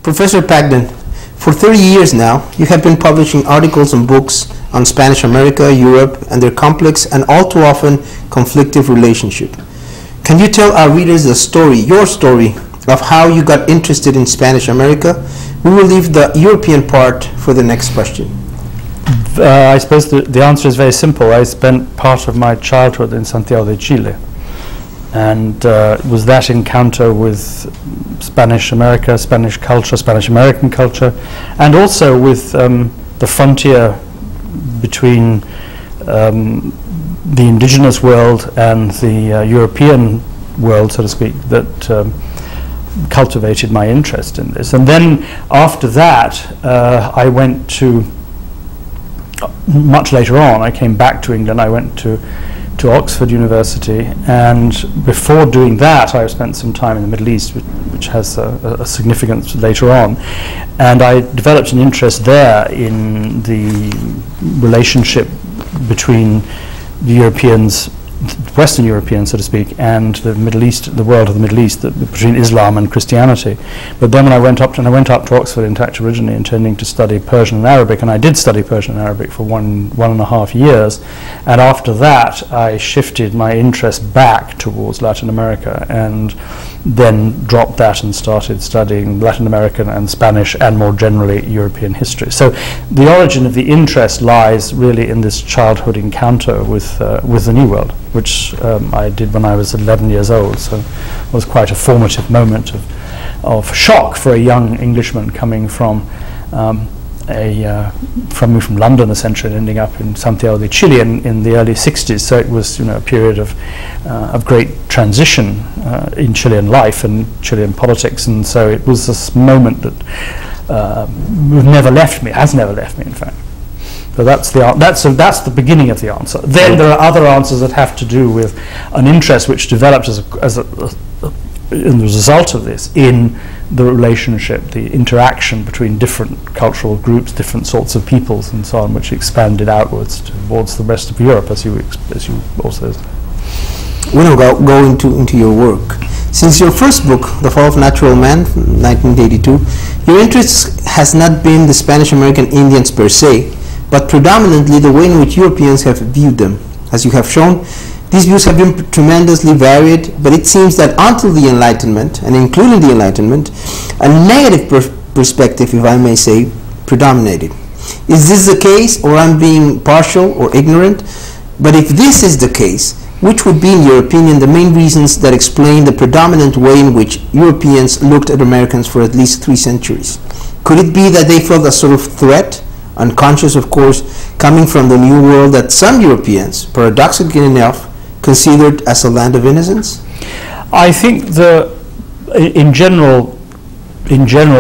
Professor Pagden, for 30 years now, you have been publishing articles and books on Spanish America, Europe, and their complex and all too often conflictive relationship. Can you tell our readers the story, your story, of how you got interested in Spanish America? We will leave the European part for the next question. I suppose the answer is very simple. I spent part of my childhood in Santiago de Chile, and it was that encounter with Spanish America, Spanish culture, Spanish American culture, and also with the frontier between the indigenous world and the European world, so to speak, that cultivated my interest in this. And then after that, I went to, much later on, I came back to England. I went to Oxford University, and before doing that I spent some time in the Middle East, which has a significance later on, and I developed an interest there in the relationship between the Europeans, Western Europeans, so to speak, and the Middle East, the world of the Middle East, between Islam and Christianity. But then when I went up to Oxford, in fact, originally intending to study Persian and Arabic, and I did study Persian and Arabic for one and a half years, and after that I shifted my interest back towards Latin America, and then dropped that and started studying Latin American and Spanish and more generally European history. So the origin of the interest lies really in this childhood encounter with the New World, which I did when I was 11 years old. So it was quite a formative moment of shock for a young Englishman coming from from London essentially, and ending up in Santiago de Chile in the early 60s. So it was, a period of great transition in Chilean life and Chilean politics, and so it was this moment that never left me, has never left me, in fact. So that's the beginning of the answer. Then there are other answers that have to do with an interest which developed as in the result of this in the relationship, the interaction between different cultural groups, different sorts of peoples, and so on, which expanded outwards towards the rest of Europe, as you also said. We now go into your work. Since your first book, The Fall of Natural Man, 1982, your interest has not been the Spanish-American Indians per se, but predominantly the way in which Europeans have viewed them. As you have shown, these views have been tremendously varied, but it seems that until the Enlightenment, and including the Enlightenment, a negative perspective, if I may say, predominated. Is this the case, or I'm being partial or ignorant? But if this is the case, which would be, in your opinion, the main reasons that explain the predominant way in which Europeans looked at Americans for at least 3 centuries? Could it be that they felt a sort of threat, unconscious of course, coming from the New World that some Europeans, paradoxically enough, considered as a land of innocence? I think in general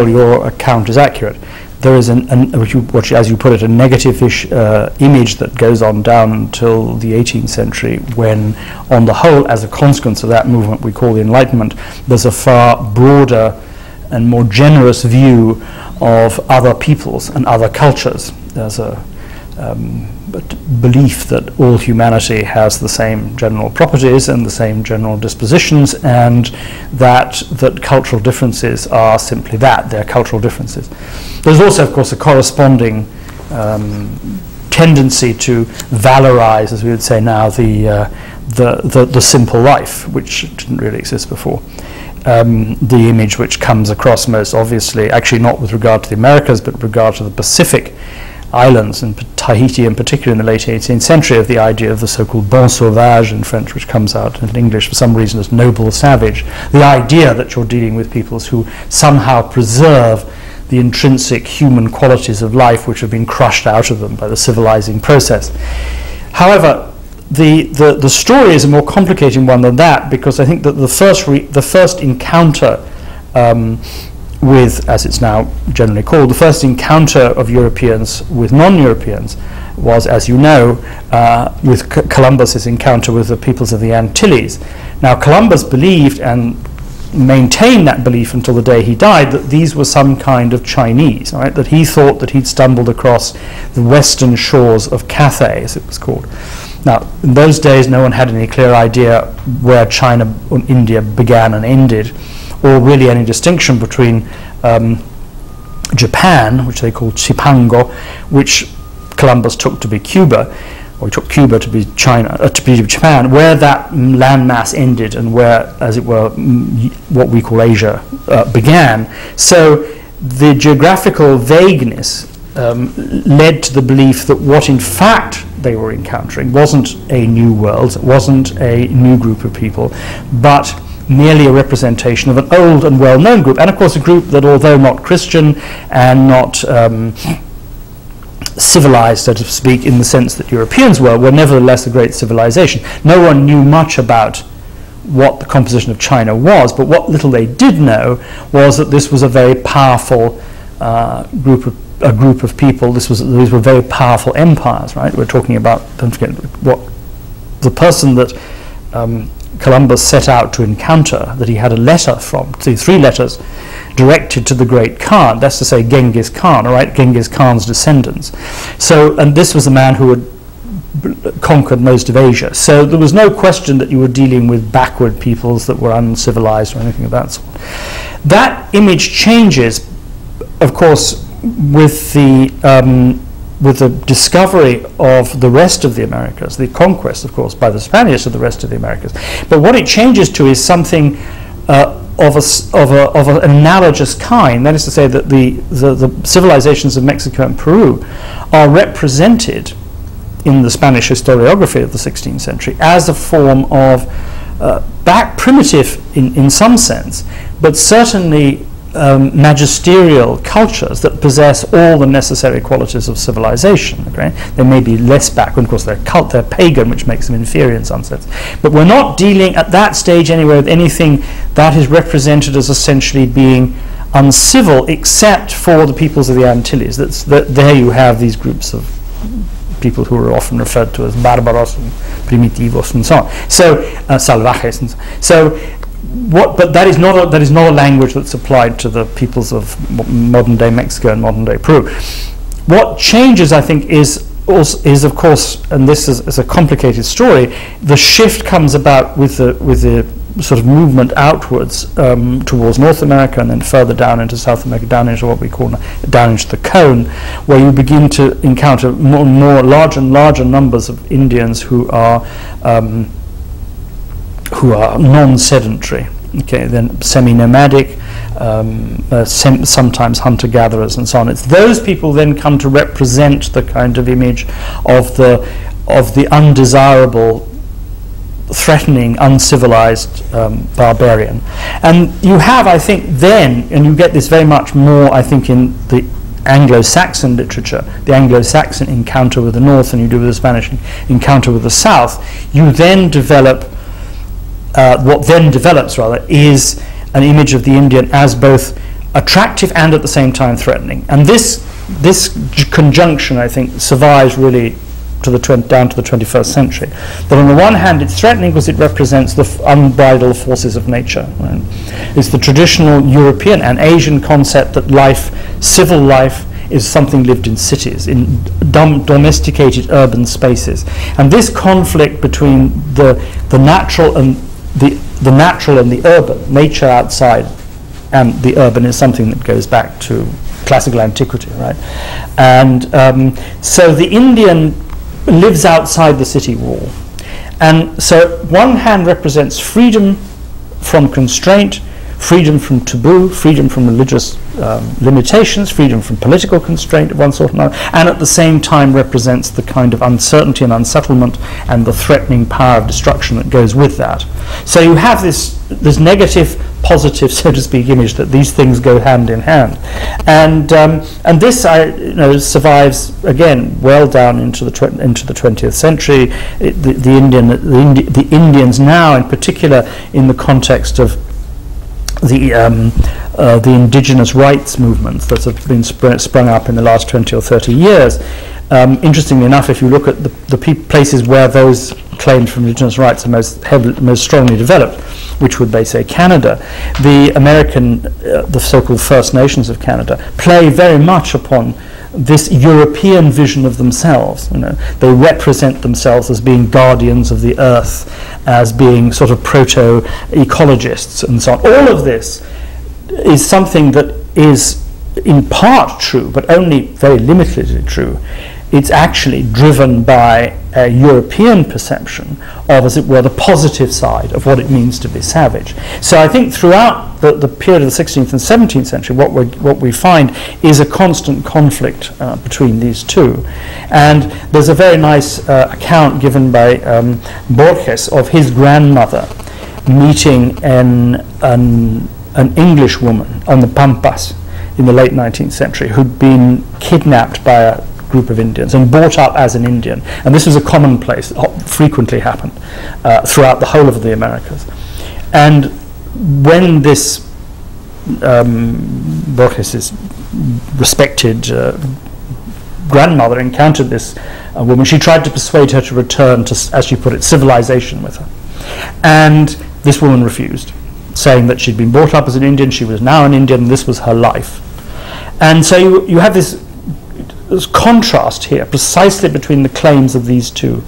your account is accurate. There is as you put it, a negative-ish image that goes on down until the 18th century, when on the whole, as a consequence of that movement we call the Enlightenment, there's a far broader and more generous view of other peoples and other cultures. There's a belief that all humanity has the same general properties and the same general dispositions, and that cultural differences are simply that, they're cultural differences. There's also, of course, a corresponding tendency to valorize, as we would say now, the simple life, which didn't really exist before. The image which comes across most obviously, actually not with regard to the Americas, but with regard to the Pacific islands, and Tahiti in particular in the late 18th century, of the idea of the so-called bon sauvage in French, which comes out in English for some reason as noble savage. The idea that you're dealing with peoples who somehow preserve the intrinsic human qualities of life which have been crushed out of them by the civilizing process. However, the story is a more complicated one than that, because I think that the first encounter with, as it's now generally called, the first encounter of Europeans with non-Europeans was, as you know, with Columbus's encounter with the peoples of the Antilles. Now, Columbus believed, and maintained that belief until the day he died, that these were some kind of Chinese, right? That he thought that he'd stumbled across the western shores of Cathay, as it was called. Now, in those days, no one had any clear idea where China and India began and ended, or really any distinction between Japan, which they called Chipango, which Columbus took to be Cuba, or he took Cuba to be China, to be Japan, where that landmass ended and where, as it were, what we call Asia began. So the geographical vagueness led to the belief that what in fact they were encountering wasn't a new world, wasn't a new group of people, but merely a representation of an old and well-known group, and of course a group that, although not Christian and not civilized, so to speak, in the sense that Europeans were nevertheless a great civilization. No one knew much about what the composition of China was, but what little they did know was that this was a very powerful group of people. These were very powerful empires, right? We're talking about, don't forget, what the person that Columbus set out to encounter, that he had a letter from, 3 letters directed to the great Khan, that's to say Genghis Khan, all right, Genghis Khan's descendants. So, and this was a man who had conquered most of Asia. So there was no question that you were dealing with backward peoples that were uncivilized or anything of that sort. That image changes, of course, with the discovery of the rest of the Americas, the conquest, of course, by the Spaniards of the rest of the Americas. But what it changes to is something of an analogous kind. That is to say that the civilizations of Mexico and Peru are represented in the Spanish historiography of the 16th century as a form of back primitive in some sense, but certainly magisterial cultures that possess all the necessary qualities of civilization. Okay? They may be less backward, of course they're pagan, which makes them inferior in some sense. But we're not dealing at that stage anyway with anything that is represented as essentially being uncivil, except for the peoples of the Antilles. There you have these groups of people who are often referred to as bárbaros and primitivos and so on. So salvajes. And so but that is not a language that's applied to the peoples of modern day Mexico and modern day Peru. What changes, I think, is of course, and this is a complicated story, the shift comes about with the sort of movement outwards towards North America and then further down into South America, down into what we call down into the cone, where you begin to encounter more and more larger and larger numbers of Indians who are non-sedentary, okay, then semi-nomadic, sometimes hunter-gatherers and so on. It's those people then come to represent the kind of image of the undesirable, threatening, uncivilized barbarian. And you have, I think, then, and you get this very much more, I think, in the Anglo-Saxon literature, the Anglo-Saxon encounter with the North, and you do with the Spanish encounter with the South, you then develop what then develops, rather, is an image of the Indian as both attractive and at the same time threatening. And this conjunction, I think, survives really down to the 21st century. But on the one hand, it's threatening because it represents the unbridled forces of nature. Right? It's the traditional European and Asian concept that civil life, is something lived in cities, in domesticated urban spaces. And this conflict between the natural and the urban, nature outside and the urban, is something that goes back to classical antiquity, right? And so the Indian lives outside the city wall. And so one hand represents freedom from constraint, freedom from taboo, freedom from religious limitations, freedom from political constraint of one sort or another, and at the same time represents the kind of uncertainty and unsettlement and the threatening power of destruction that goes with that. So you have this negative, positive, so to speak, image that these things go hand in hand, and this survives again well down into the 20th century. The Indians now, in particular, in the context of the indigenous rights movements that have been sprung up in the last 20 or 30 years. Interestingly enough, if you look at the places where those claims for indigenous rights are most strongly developed, which would they say Canada, the so-called First Nations of Canada play very much upon this European vision of themselves. They represent themselves as being guardians of the earth, as being sort of proto-ecologists and so on. All of this is something that is in part true, but only very limitedly true. It's actually driven by a European perception of, as it were, the positive side of what it means to be savage. So I think throughout the period of the 16th and 17th century, what we find is a constant conflict between these two. And there's a very nice account given by Borges of his grandmother meeting an English woman on the Pampas in the late 19th century who'd been kidnapped by a group of Indians and brought up as an Indian. And this was a commonplace, frequently happened throughout the whole of the Americas. And when this Borges's respected grandmother encountered this woman, she tried to persuade her to return to, as she put it, civilization with her. And this woman refused, saying that she'd been brought up as an Indian, she was now an Indian, and this was her life. And so you have this contrast here, precisely between the claims of these two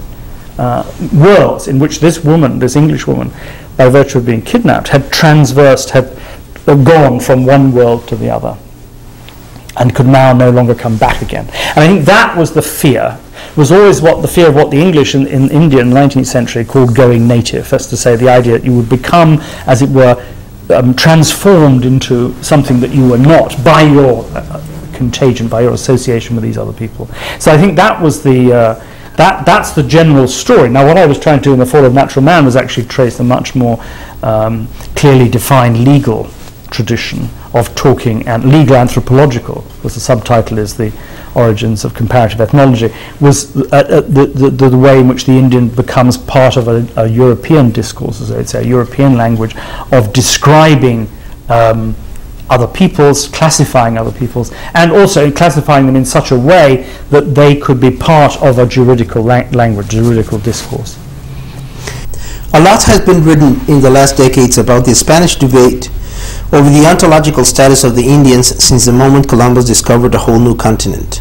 worlds, in which this woman, this English woman, by virtue of being kidnapped, had transversed, had gone from one world to the other, and could now no longer come back again. And I think that was the fear, was always the fear of what the English in India in the 19th century called going native. That's to say, the idea that you would become, as it were, transformed into something that you were not by your contagion, by your association with these other people. So I think that was that's the general story. Now, what I was trying to do in The Fall of Natural Man was actually trace a much more clearly defined legal tradition of talking, and legal anthropological, because the subtitle is The Origins of Comparative Ethnology, was the way in which the Indian becomes part of a European discourse, as I'd say, a European language of describing other peoples, classifying other peoples, and also classifying them in such a way that they could be part of a juridical language, juridical discourse. A lot has been written in the last decades about the Spanish debate over the ontological status of the Indians since the moment Columbus discovered a whole new continent.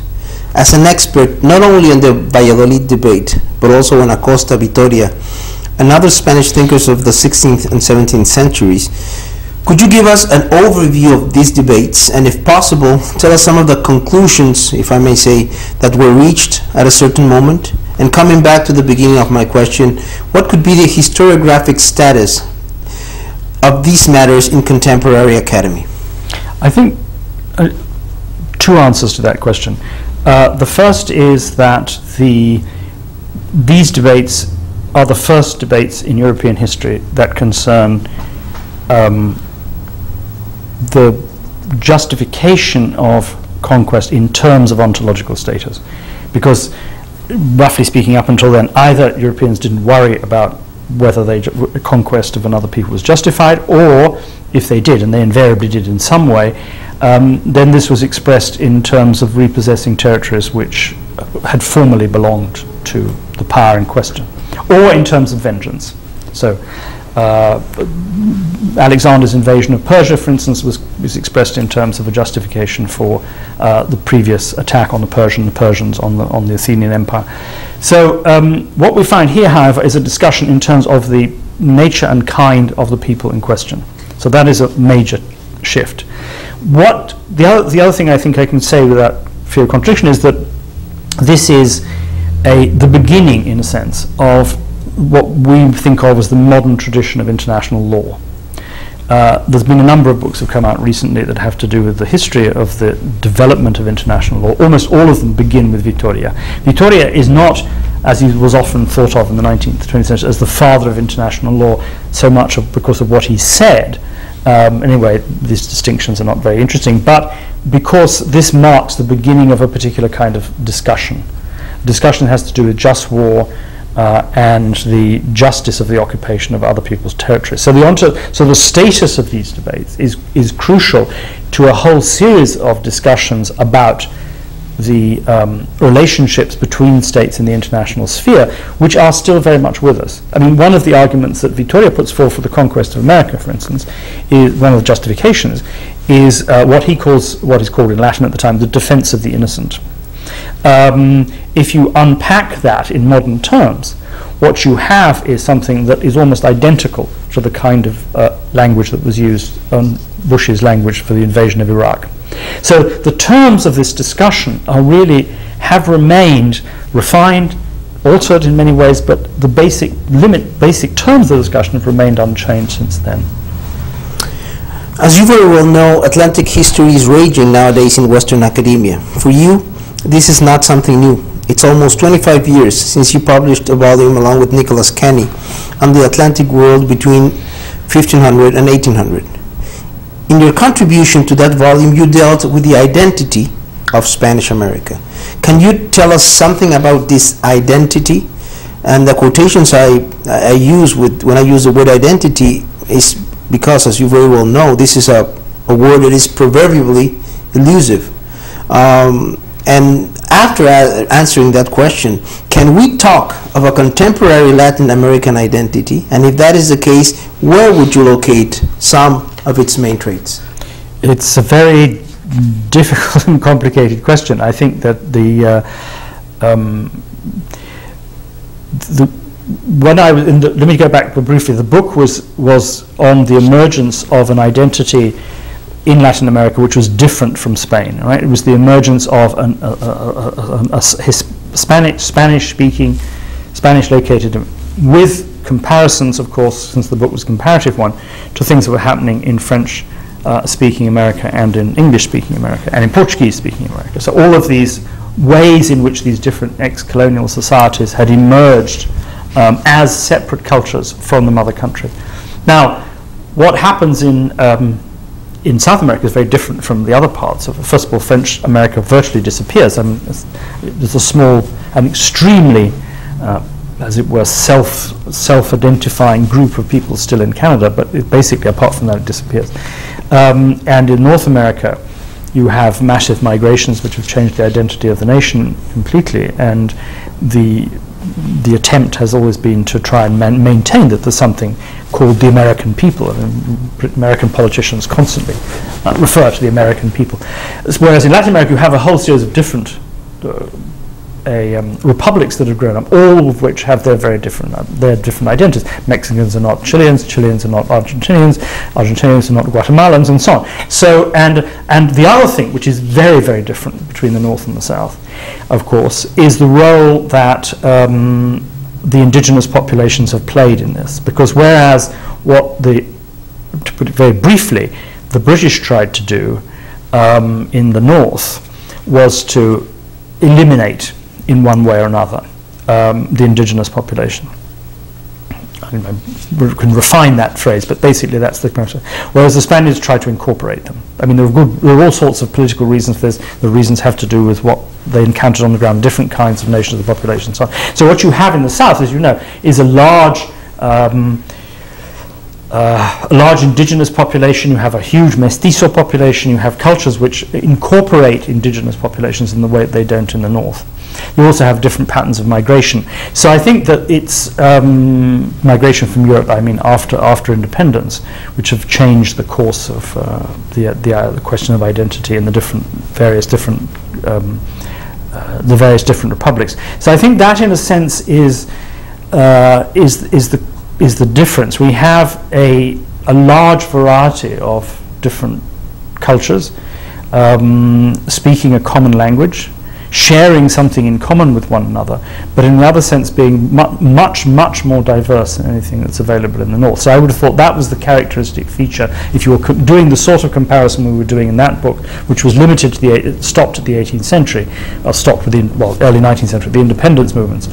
As an expert not only on the Valladolid debate, but also on Acosta, Vitoria, and other Spanish thinkers of the 16th and 17th centuries, could you give us an overview of these debates, and if possible, tell us some of the conclusions, if I may say, that were reached at a certain moment? And coming back to the beginning of my question, what could be the historiographic status of these matters in contemporary academy? I think two answers to that question. The first is that these debates are the first debates in European history that concern the justification of conquest in terms of ontological status. Because, roughly speaking, up until then, either Europeans didn't worry about whether conquest of another people was justified, or if they did, and they invariably did in some way, then this was expressed in terms of repossessing territories which had formerly belonged to the power in question, or in terms of vengeance. So Alexander's invasion of Persia, for instance, was expressed in terms of a justification for the previous attack on the Persians on the Athenian Empire. So what we find here, however, is a discussion in terms of the nature and kind of the people in question. So that is a major shift. The other thing I think I can say without fear of contradiction is that this is the beginning, in a sense, of what we think of as the modern tradition of international law. There's been a number of books that have come out recently that have to do with the history of the development of international law. Almost all of them begin with Vitoria. Vitoria is not, as he was often thought of in the 19th, 20th century, as the father of international law, so much because of what he said. Anyway, these distinctions are not very interesting, but because this marks the beginning of a particular kind of discussion. Discussion has to do with just war, and the justice of the occupation of other people's territories. So the status of these debates is crucial to a whole series of discussions about the relationships between states in the international sphere, which are still very much with us. I mean, one of the arguments that Vitoria puts forth for the conquest of America, for instance, is one of the justifications, is what is called in Latin at the time the defense of the innocent. If you unpack that in modern terms, what you have is something that is almost identical to the kind of language that was used on Bush's language for the invasion of Iraq. So the terms of this discussion are really have remained refined, altered in many ways, but the basic terms of the discussion have remained unchanged since then. As you very well know, Atlantic history is raging nowadays in Western academia. For you, this is not something new. It's almost 25 years since you published a volume along with Nicholas Kenny on the Atlantic world between 1500 and 1800. In your contribution to that volume, you dealt with the identity of Spanish America. Can you tell us something about this identity? And the quotations I use when I use the word identity is because, as you very well know, this is a word that is proverbially elusive. And after answering that question, can we talk of a contemporary Latin American identity? And if that is the case, where would you locate some of its main traits? It's a very difficult and complicated question. I think that when I was let me go back briefly. The book was on the emergence of an identity in Latin America which was different from Spain. Right? It was the emergence of a Spanish-speaking, Spanish-located, with comparisons, of course, since the book was a comparative one, to things that were happening in French-speaking America and in English-speaking America and in Portuguese-speaking America. So all of these ways in which these different ex-colonial societies had emerged as separate cultures from the mother country. Now, what happens in South America is very different from the other parts of it. First of all, French America virtually disappears. I mean, there's a small and extremely, as it were, self-identifying group of people still in Canada, but basically, apart from that, it disappears. And in North America, you have massive migrations which have changed the identity of the nation completely, and the attempt has always been to try and maintain that there's something called the American people. I mean, American politicians constantly refer to the American people. Whereas in Latin America you have a whole series of different republics that have grown up, all of which have their different identities. Mexicans are not Chileans, Chileans are not Argentinians, Argentinians are not Guatemalans, and so on. So, and the other thing which is very, very different between the North and the South, of course, is the role that the indigenous populations have played in this. Because whereas to put it very briefly, the British tried to do in the North was to eliminate in one way or another the indigenous population. I can refine that phrase, but basically that's the question. Whereas the Spaniards tried to incorporate them. I mean, there are all sorts of political reasons for this. The reasons have to do with what they encountered on the ground, different kinds of nations of the population, and so on. So what you have in the South, as you know, is a large indigenous population. You have a huge mestizo population. You have cultures which incorporate indigenous populations in the way that they don't in the North. You also have different patterns of migration. So I think that it's migration from Europe, I mean, after independence, which have changed the course of the question of identity in the various different republics. So I think that, in a sense, is the difference. We have a large variety of different cultures speaking a common language, sharing something in common with one another, but in the other sense being much more diverse than anything that's available in the North. So I would have thought that was the characteristic feature if you were doing the sort of comparison we were doing in that book, which was limited to stopped at the 18th century, or stopped with early 19th century, the independence movements.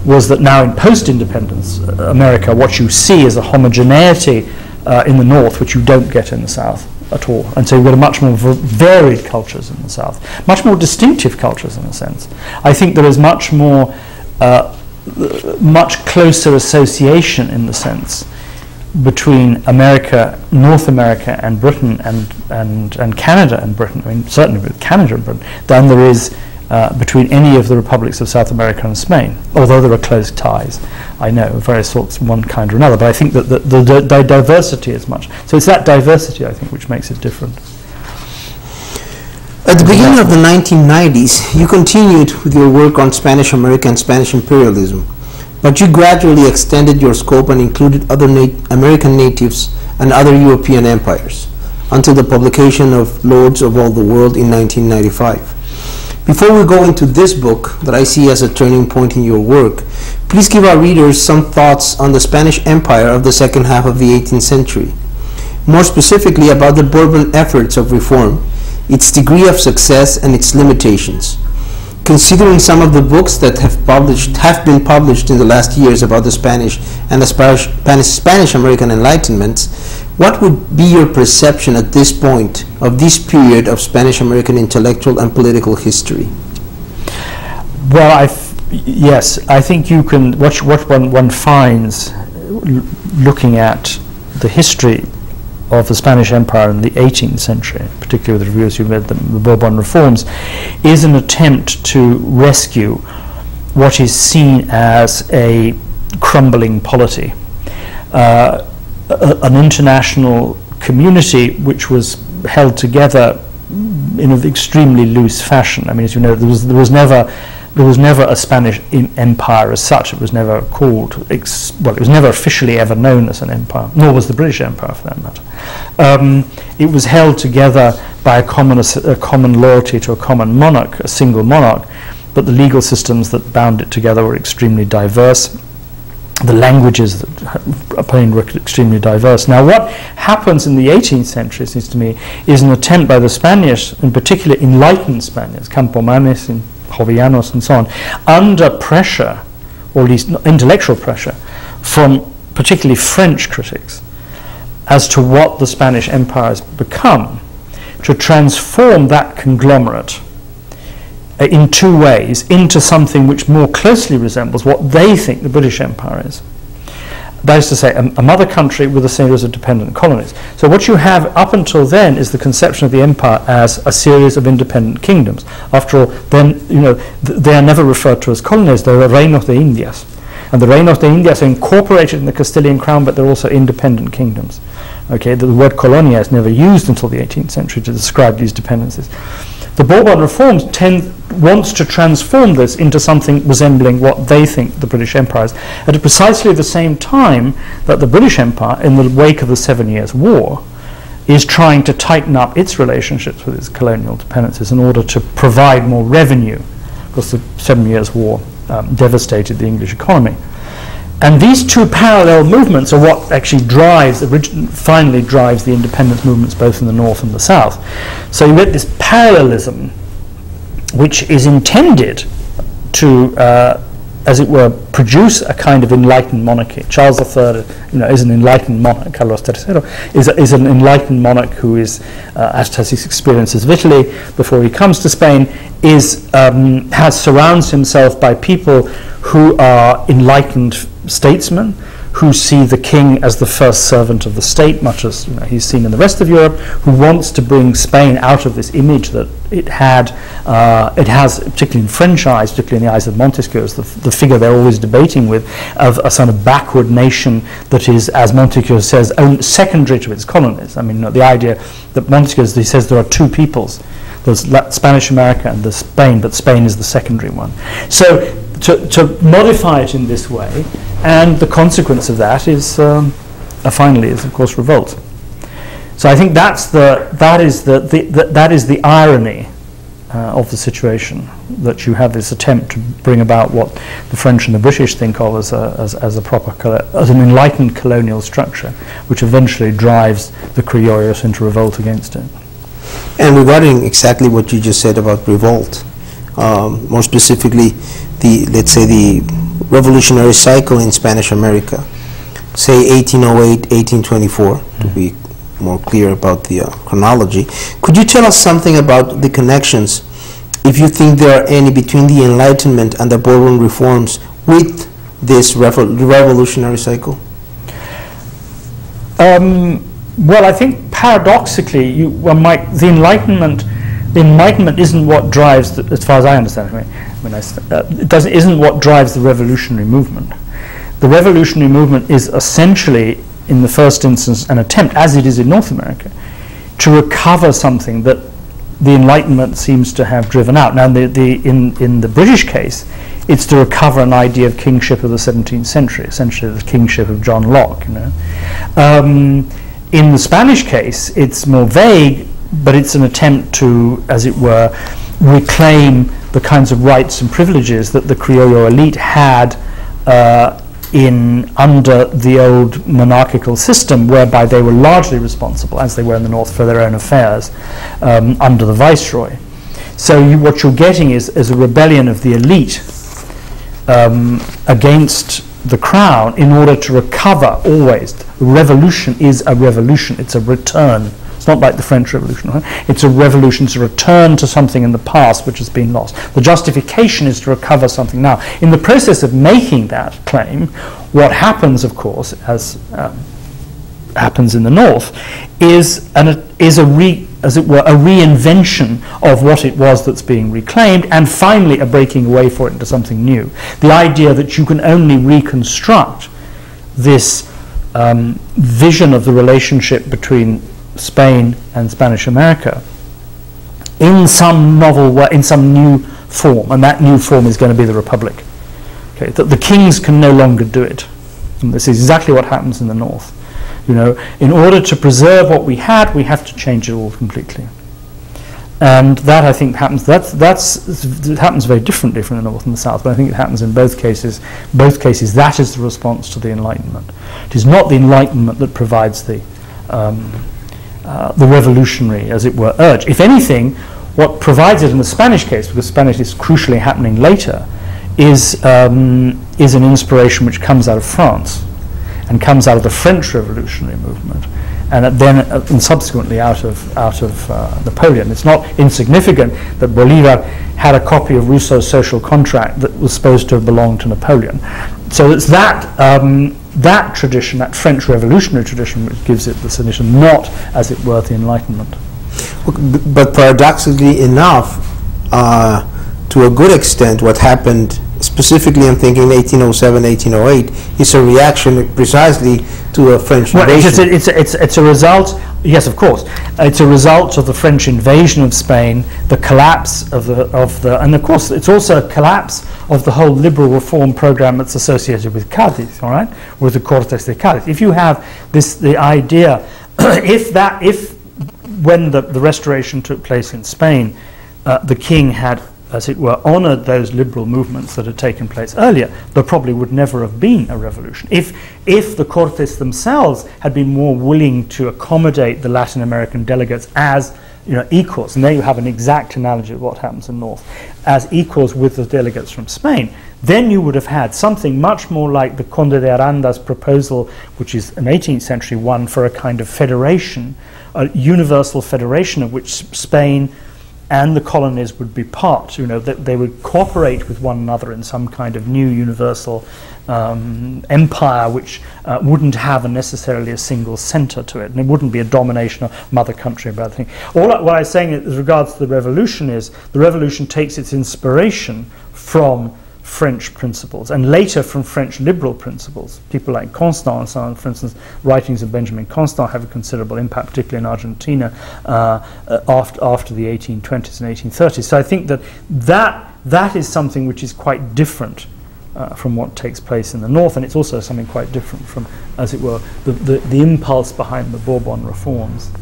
Was that now in post-independence America, what you see is a homogeneity in the North which you don't get in the South at all. And so you've got a much more varied cultures in the South, much more distinctive cultures in a sense. I think there is much closer association in the sense between America, North America and Britain and Canada and Britain, I mean certainly with Canada and Britain, than there is between any of the republics of South America and Spain, although there are close ties, I know, of various sorts, one kind or another, but I think that the diversity is much. So it's that diversity, I think, which makes it different. At the beginning of the 1990s, you continued with your work on Spanish America and Spanish imperialism, but you gradually extended your scope and included other American natives and other European empires. until the publication of Lords of All the World in 1995. Before we go into this book that I see as a turning point in your work, please give our readers some thoughts on the Spanish Empire of the second half of the 18th century. More specifically about the Bourbon efforts of reform, its degree of success and its limitations. Considering some of the books that have been published in the last years about the Spanish and the Spanish-American Enlightenment, what would be your perception at this point of this period of Spanish-American intellectual and political history? Well, yes, I think you can, what one finds looking at the history of the Spanish Empire in the 18th century, particularly with the reviews you read, the Bourbon reforms, is an attempt to rescue what is seen as a crumbling polity. An international community which was held together in an extremely loose fashion. I mean, as you know, there was never a Spanish empire as such. It was never called, well, it was never officially ever known as an empire, nor was the British Empire for that matter. It was held together by a common loyalty to a common monarch, a single monarch, but the legal systems that bound it together were extremely diverse. The languages that obtained were extremely diverse. Now, what happens in the 18th century, it seems to me, is an attempt by the Spaniards, in particular enlightened Spaniards, Campomanes and Jovellanos and so on, under pressure, or at least intellectual pressure, from particularly French critics, as to what the Spanish Empire has become, to transform that conglomerate in two ways into something which more closely resembles what they think the British Empire is. That is to say, a mother country with a series of dependent colonies. So what you have up until then is the conception of the empire as a series of independent kingdoms. After all, then, you know, they are never referred to as colonies, they're the Reinos de Indias. And the Reinos de Indias are incorporated in the Castilian crown, but they're also independent kingdoms. Okay, the word colonia is never used until the 18th century to describe these dependencies. The Bourbon reforms wants to transform this into something resembling what they think the British Empire is, at precisely the same time that the British Empire, in the wake of the 7 Years' War, is trying to tighten up its relationships with its colonial dependencies in order to provide more revenue, because the 7 Years' War devastated the English economy. And these two parallel movements are what actually finally drives the independence movements both in the north and the south. So you get this parallelism which is intended to, as it were, produce a kind of enlightened monarchy. Charles III, is an enlightened monarch. Carlos III is an enlightened monarch who is, as has his experiences of Italy before he comes to Spain, surrounds himself by people who are enlightened statesmen, who see the king as the first servant of the state, much as he's seen in the rest of Europe, who wants to bring Spain out of this image that it has, particularly in French eyes, particularly in the eyes of Montesquieu, as the figure they're always debating with, of a sort of backward nation that is, as Montesquieu says, secondary to its colonies. I mean, the idea that Montesquieu, he says there are two peoples, there's Spanish America and there's Spain, but Spain is the secondary one. So to modify it in this way, and the consequence of that is, finally, is of course revolt. So I think that is the irony of the situation, that you have this attempt to bring about what the French and the British think of as an enlightened colonial structure, which eventually drives the criollos into revolt against it. And regarding exactly what you just said about revolt, more specifically, let's say the revolutionary cycle in Spanish America, say 1808, 1824, to be more clear about the chronology. Could you tell us something about the connections, if you think there are any, between the Enlightenment and the Bourbon reforms with this revolutionary cycle? Well, I think paradoxically, the Enlightenment isn't what drives, as far as I understand it. Isn't what drives the revolutionary movement. The revolutionary movement is essentially, in the first instance, an attempt, as it is in North America, to recover something that the Enlightenment seems to have driven out. Now, in the British case, it's to recover an idea of kingship of the 17th century, essentially the kingship of John Locke. In the Spanish case, it's more vague, but it's an attempt to, as it were, reclaim the kinds of rights and privileges that the Criollo elite had under the old monarchical system, whereby they were largely responsible, as they were in the north, for their own affairs under the viceroy. So what you're getting is a rebellion of the elite against the crown in order to recover always. Revolution is a revolution. It's a return. It's not like the French Revolution. Right? It's a revolution to return to something in the past which has been lost. The justification is to recover something now. In the process of making that claim, what happens, of course, as happens in the North, is as it were, a reinvention of what it was that's being reclaimed, and finally a breaking away for it into something new. The idea that you can only reconstruct this vision of the relationship between Spain and Spanish America in some novel way, in some new form, and that new form is going to be the Republic. Okay, that the kings can no longer do it. And this is exactly what happens in the North. You know, in order to preserve what we had, we have to change it all completely. And that, I think, happens. It happens very differently from the North and the South, but I think it happens in both cases. Both cases, that is the response to the Enlightenment. It is not the Enlightenment that provides the revolutionary, as it were, urge. If anything, what provides it in the Spanish case, because Spanish is crucially happening later, is an inspiration which comes out of France and comes out of the French Revolutionary movement, and then and subsequently out of Napoleon. It's not insignificant that Bolivar had a copy of Rousseau's Social Contract that was supposed to have belonged to Napoleon. So it's that tradition, that French revolutionary tradition, which gives it this initiative, not, as it were, the Enlightenment. But paradoxically enough, to a good extent, what happened, specifically I'm thinking 1807, 1808, is a reaction precisely to a French invasion. It's a result, yes, of course, it's a result of the French invasion of Spain, the collapse of the, and of course it's also a collapse of the whole liberal reform program that's associated with Cádiz, all right, with the Cortes de Cádiz. If you have the idea, if when the restoration took place in Spain, the king had, as it were, honoured those liberal movements that had taken place earlier, there probably would never have been a revolution. If the Cortes themselves had been more willing to accommodate the Latin American delegates as equals, and there you have an exact analogy of what happens in North, as equals with the delegates from Spain, then you would have had something much more like the Conde de Aranda's proposal, which is an 18th century one, for a kind of federation, a universal federation of which Spain and the colonies would be part, that they would cooperate with one another in some kind of new universal empire which wouldn't have necessarily a single centre to it, and it wouldn't be a domination of mother country about things. What I'm saying as regards to the revolution is the revolution takes its inspiration from French principles, and later from French liberal principles. People like Constant, for instance, writings of Benjamin Constant have a considerable impact, particularly in Argentina, after the 1820s and 1830s. So I think that is something which is quite different from what takes place in the North, and it's also something quite different from, as it were, the impulse behind the Bourbon reforms.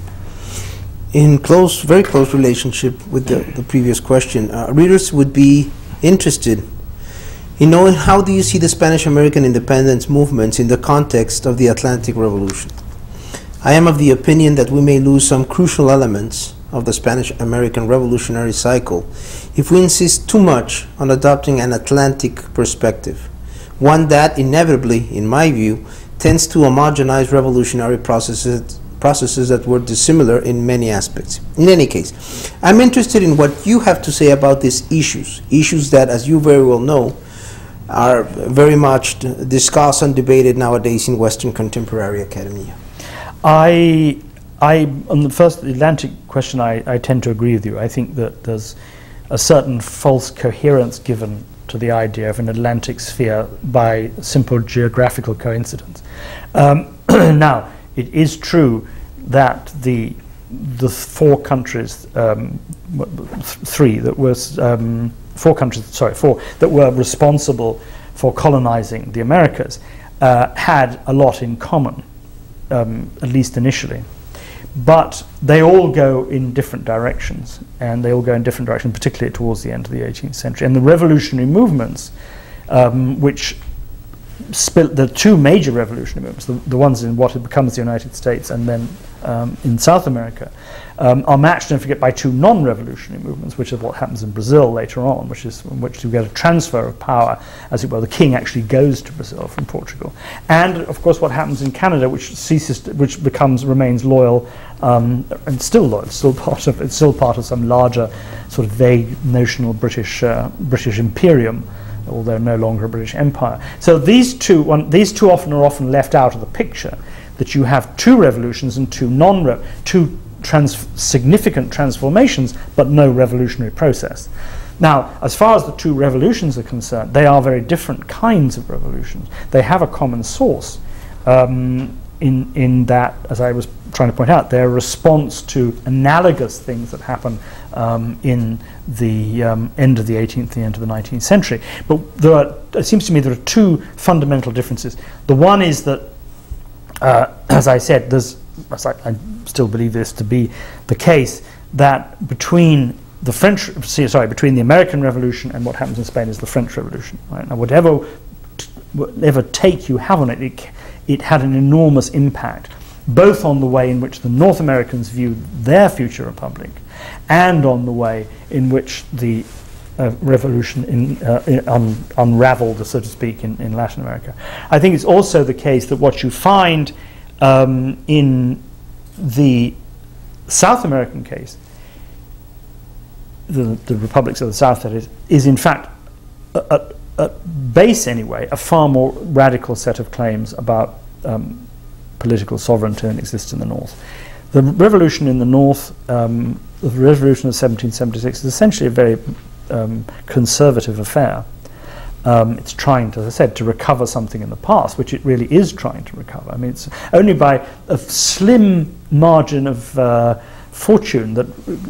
In very close relationship with the previous question, readers would be interested in knowing how do you see the Spanish-American independence movements in the context of the Atlantic Revolution. I am of the opinion that we may lose some crucial elements of the Spanish-American revolutionary cycle if we insist too much on adopting an Atlantic perspective, one that inevitably, in my view, tends to homogenize revolutionary processes that were dissimilar in many aspects. In any case, I'm interested in what you have to say about these issues that, as you very well know, are very much discussed and debated nowadays in Western contemporary academia. On the first Atlantic question, I tend to agree with you. I think that there's a certain false coherence given to the idea of an Atlantic sphere by simple geographical coincidence. Now, it is true that the four countries, four that were responsible for colonizing the Americas had a lot in common. at least initially. But they all go in different directions, and they all go in different directions, particularly towards the end of the 18th century. And the revolutionary movements, which the two major revolutionary movements, the ones in what becomes the United States and then in South America, are matched, don't forget, by two non-revolutionary movements, which is what happens in Brazil later on, which is in which you get a transfer of power, as it were. The king actually goes to Brazil from Portugal, and of course what happens in Canada, which remains loyal and still loyal, still part of some larger sort of vague notional British imperium, although no longer a British empire. So these two often are left out of the picture. That you have two revolutions and two significant transformations, but no revolutionary process. Now, as far as the two revolutions are concerned, they are very different kinds of revolutions. They have a common source in that, as I was trying to point out, they're a response to analogous things that happen in the end of the 18th, the end of the 19th century. But it seems to me there are two fundamental differences. The one is that, as I said, I still believe this to be the case, that between the American Revolution and what happens in Spain is the French Revolution. Right? Now, whatever take you have on it, it had an enormous impact, both on the way in which the North Americans viewed their future republic, and on the way in which the revolution unraveled, so to speak, in Latin America. I think it's also the case that what you find in the South American case, the republics of the South, that is in fact, at base anyway, a far more radical set of claims about political sovereignty that exists in the North. The revolution in the North, the revolution of 1776, is essentially a very conservative affair. It's trying, as I said, to recover something in the past, which it really is trying to recover. I mean, it's only by a slim margin of fortune that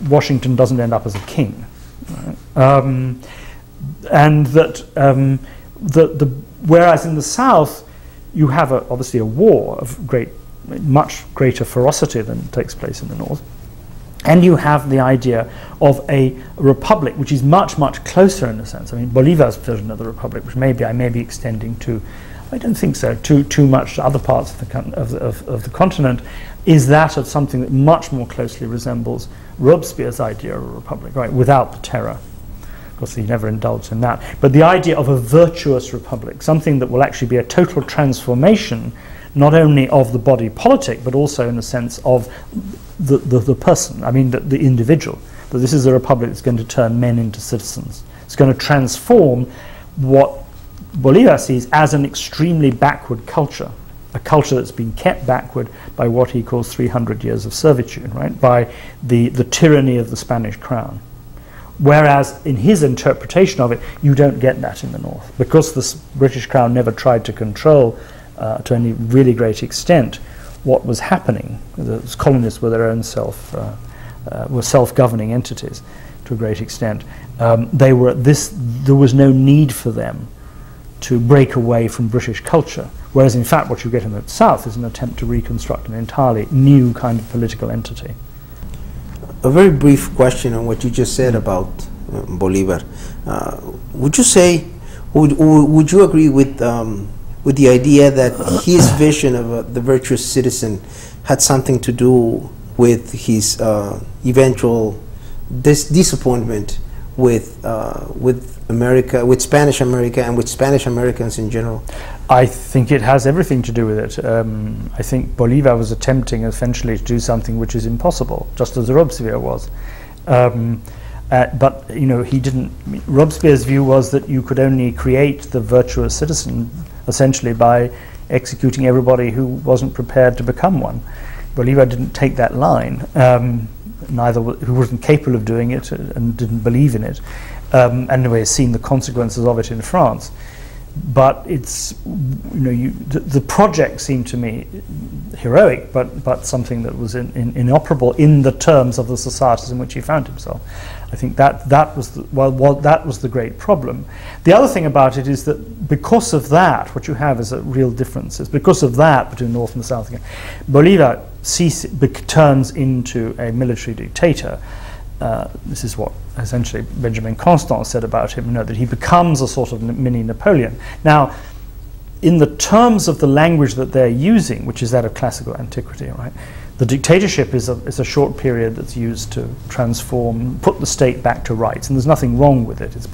Washington doesn't end up as a king. Right? And that whereas in the South you have obviously a war of much greater ferocity than takes place in the North. And you have the idea of a republic, which is much, much closer in a sense. I mean, Bolivar's version of the republic, which I may be extending to, I don't think so, too much to other parts of the continent, is that of something that much more closely resembles Robespierre's idea of a republic, right, without the terror. Of course, he never indulged in that. But the idea of a virtuous republic, something that will actually be a total transformation, not only of the body politic, but also in the sense of the person, I mean the individual, that this is a republic that's going to turn men into citizens. It's going to transform what Bolivar sees as an extremely backward culture, a culture that's been kept backward by what he calls 300 years of servitude, right, by the tyranny of the Spanish crown. Whereas in his interpretation of it, you don't get that in the North, because the British crown never tried to control to any really great extent what was happening. The colonists were their own were self-governing entities to a great extent. There was no need for them to break away from British culture, whereas in fact what you get in the South is an attempt to reconstruct an entirely new kind of political entity. A very brief question on what you just said about Bolivar. Would you agree with the idea that his vision of the virtuous citizen had something to do with his eventual disappointment with America, with Spanish America, and with Spanish Americans in general? I think it has everything to do with it. I think Bolivar was attempting essentially to do something which is impossible, just as Robespierre was. But he didn't. Robespierre's view was that you could only create the virtuous citizen essentially by executing everybody who wasn't prepared to become one. Bolivar didn't take that line, who wasn't capable of doing it and didn't believe in it. Anyway, has seen the consequences of it in France. But it's, the project seemed to me, heroic, but something that was inoperable in the terms of the societies in which he found himself. I think that was the great problem. The other thing about it is that because of that, what you have is a real difference. It's because of that between North and the South again. Bolívar turns into a military dictator. This is what essentially Benjamin Constant said about him, that he becomes a sort of mini Napoleon. Now, in the terms of the language that they're using, which is that of classical antiquity, right? The dictatorship is a short period that's used to transform, put the state back to rights, and there's nothing wrong with it. It's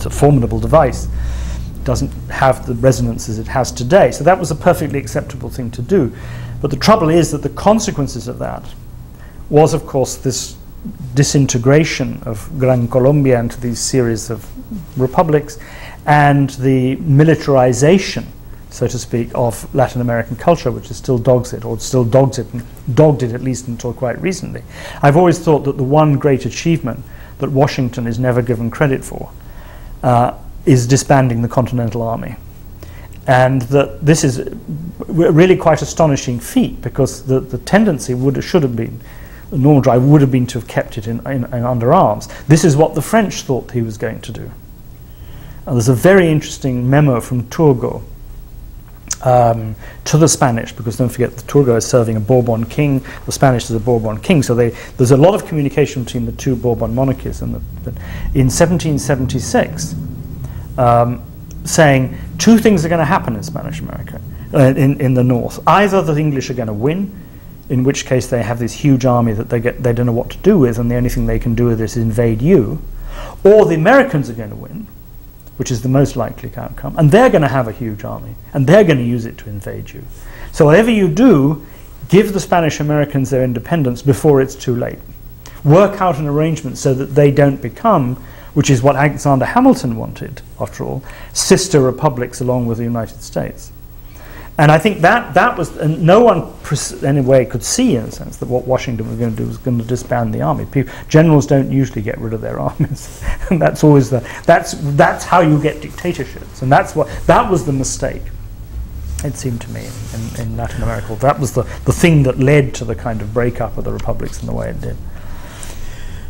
a formidable device. It doesn't have the resonances it has today. So that was a perfectly acceptable thing to do. But the trouble is that the consequences of that was, of course, this disintegration of Gran Colombia into these series of republics, and the militarization, so to speak, of Latin American culture, which still dogs it, or still dogged it at least until quite recently. I've always thought that the one great achievement that Washington is never given credit for is disbanding the Continental Army. And that this is really quite astonishing feat, because the tendency should have been, the normal drive would have been to have kept it in under arms. This is what the French thought he was going to do. There's a very interesting memo from Turgot to the Spanish, because don't forget that Turgot is serving a Bourbon king, the Spanish is a Bourbon king, so there's a lot of communication between the two Bourbon monarchies. And in 1776, saying two things are going to happen in Spanish America, in the north. Either the English are going to win, in which case they have this huge army that they don't know what to do with, and the only thing they can do with this is invade you, or the Americans are going to win, which is the most likely outcome, and they're going to have a huge army, and they're going to use it to invade you. So whatever you do, give the Spanish Americans their independence before it's too late. Work out an arrangement so that they don't become, which is what Alexander Hamilton wanted, after all, sister republics along with the United States. And I think that was, and no one anyway could see, in a sense, that what Washington was going to do was going to disband the army. Generals don't usually get rid of their armies, and that's always that's how you get dictatorships, and that was the mistake. It seemed to me in Latin America, that was the thing that led to the kind of breakup of the republics in the way it did.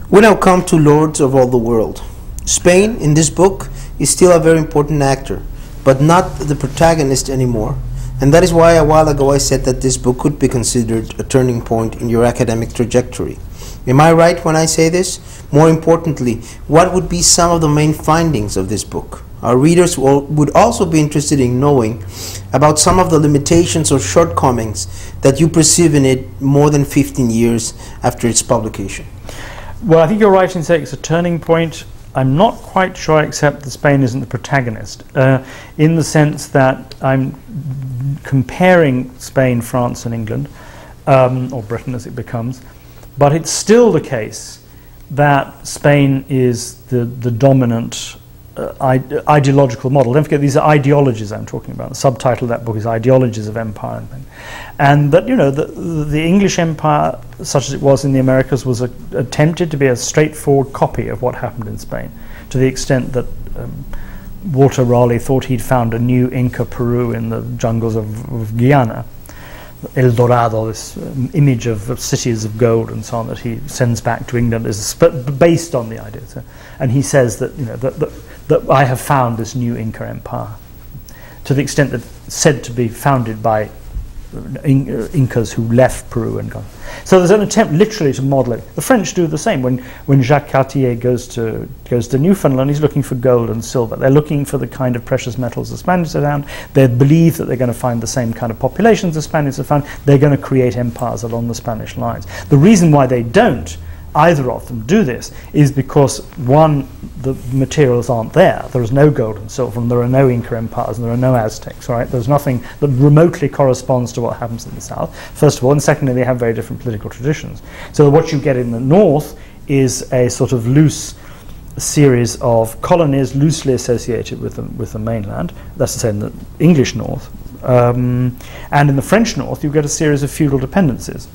We now come to Lords of all the world. Spain, in this book, is still a very important actor, but not the protagonist anymore. And that is why a while ago I said that this book could be considered a turning point in your academic trajectory. Am I right when I say this? More importantly, what would be some of the main findings of this book? Our readers would also be interested in knowing about some of the limitations or shortcomings that you perceive in it more than 15 years after its publication. Well, I think you're right in saying it's a turning point. I'm not quite sure I accept that Spain isn't the protagonist, in the sense that I'm comparing Spain, France and England, or Britain as it becomes, but it's still the case that Spain is the dominant ideological model. Don't forget, these are ideologies I'm talking about. The subtitle of that book is Ideologies of Empire. And that, the English Empire, such as it was in the Americas, was attempted to be a straightforward copy of what happened in Spain, to the extent that Walter Raleigh thought he'd found a new Inca Peru in the jungles of Guyana. El Dorado, this image of cities of gold and so on that he sends back to England, is based on the idea. So, and he says that, that I have found this new Inca Empire, to the extent that it's said to be founded by Incas who left Peru and gone. So there's an attempt literally to model it. The French do the same. When Jacques Cartier goes to Newfoundland, he's looking for gold and silver. They're looking for the kind of precious metals the Spaniards are found. They believe that they're going to find the same kind of populations the Spaniards have found. They're going to create empires along the Spanish lines. The reason why they don't, either of them, do this is because, one, the materials aren't there. There is no gold and silver, and there are no Inca empires, and there are no Aztecs, right? There's nothing that remotely corresponds to what happens in the south, first of all, and secondly, they have very different political traditions. So what you get in the north is a sort of loose series of colonies loosely associated with the mainland, that's to say in the English north, and in the French north you get a series of feudal dependencies.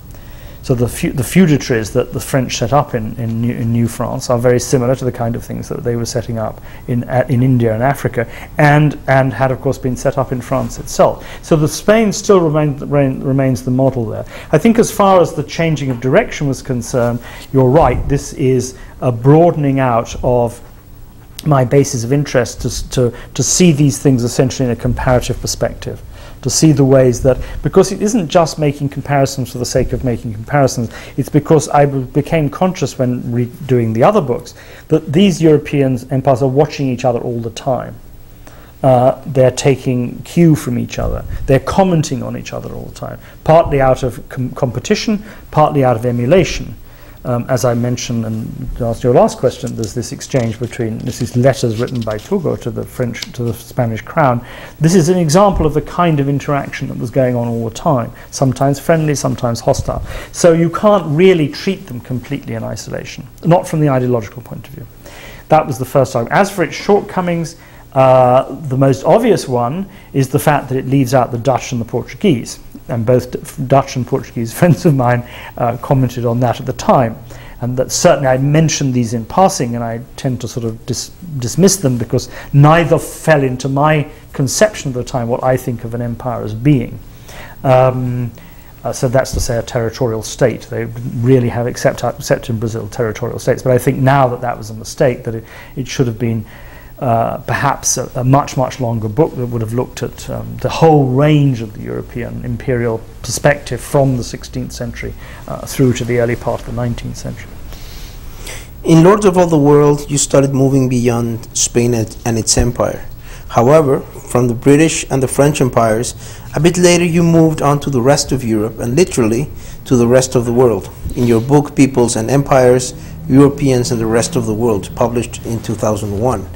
So the feudatories that the French set up in New France are very similar to the kind of things that they were setting up in India and Africa, and had of course been set up in France itself. So the Spain still remains the model there. I think as far as the changing of direction was concerned, you're right, this is a broadening out of my basis of interest to see these things essentially in a comparative perspective, to see the ways that, because it isn't just making comparisons for the sake of making comparisons, it's because I became conscious when doing the other books that these European empires are watching each other all the time. They're taking cue from each other. They're commenting on each other all the time, partly out of competition, partly out of emulation. As I mentioned, and to answer your last question, there's this exchange between, this is letters written by Turgot to the Spanish crown. This is an example of the kind of interaction that was going on all the time, sometimes friendly, sometimes hostile. So you can't really treat them completely in isolation, not from the ideological point of view. That was the first argument. As for its shortcomings, the most obvious one is the fact that it leaves out the Dutch and the Portuguese. And both Dutch and Portuguese friends of mine commented on that at the time. And that certainly I mentioned these in passing, and I tend to sort of dismiss them because neither fell into my conception of the time what I think of an empire as being. So that's to say a territorial state. They really have, except in Brazil, territorial states. But I think now that was a mistake, that it should have been perhaps a much, much longer book that would have looked at the whole range of the European imperial perspective from the 16th century through to the early part of the 19th century. In Lords of All the World, you started moving beyond Spain and its empire. However, from the British and the French empires, a bit later you moved on to the rest of Europe and literally to the rest of the world. In your book, Peoples and Empires, Europeans and the Rest of the World, published in 2001.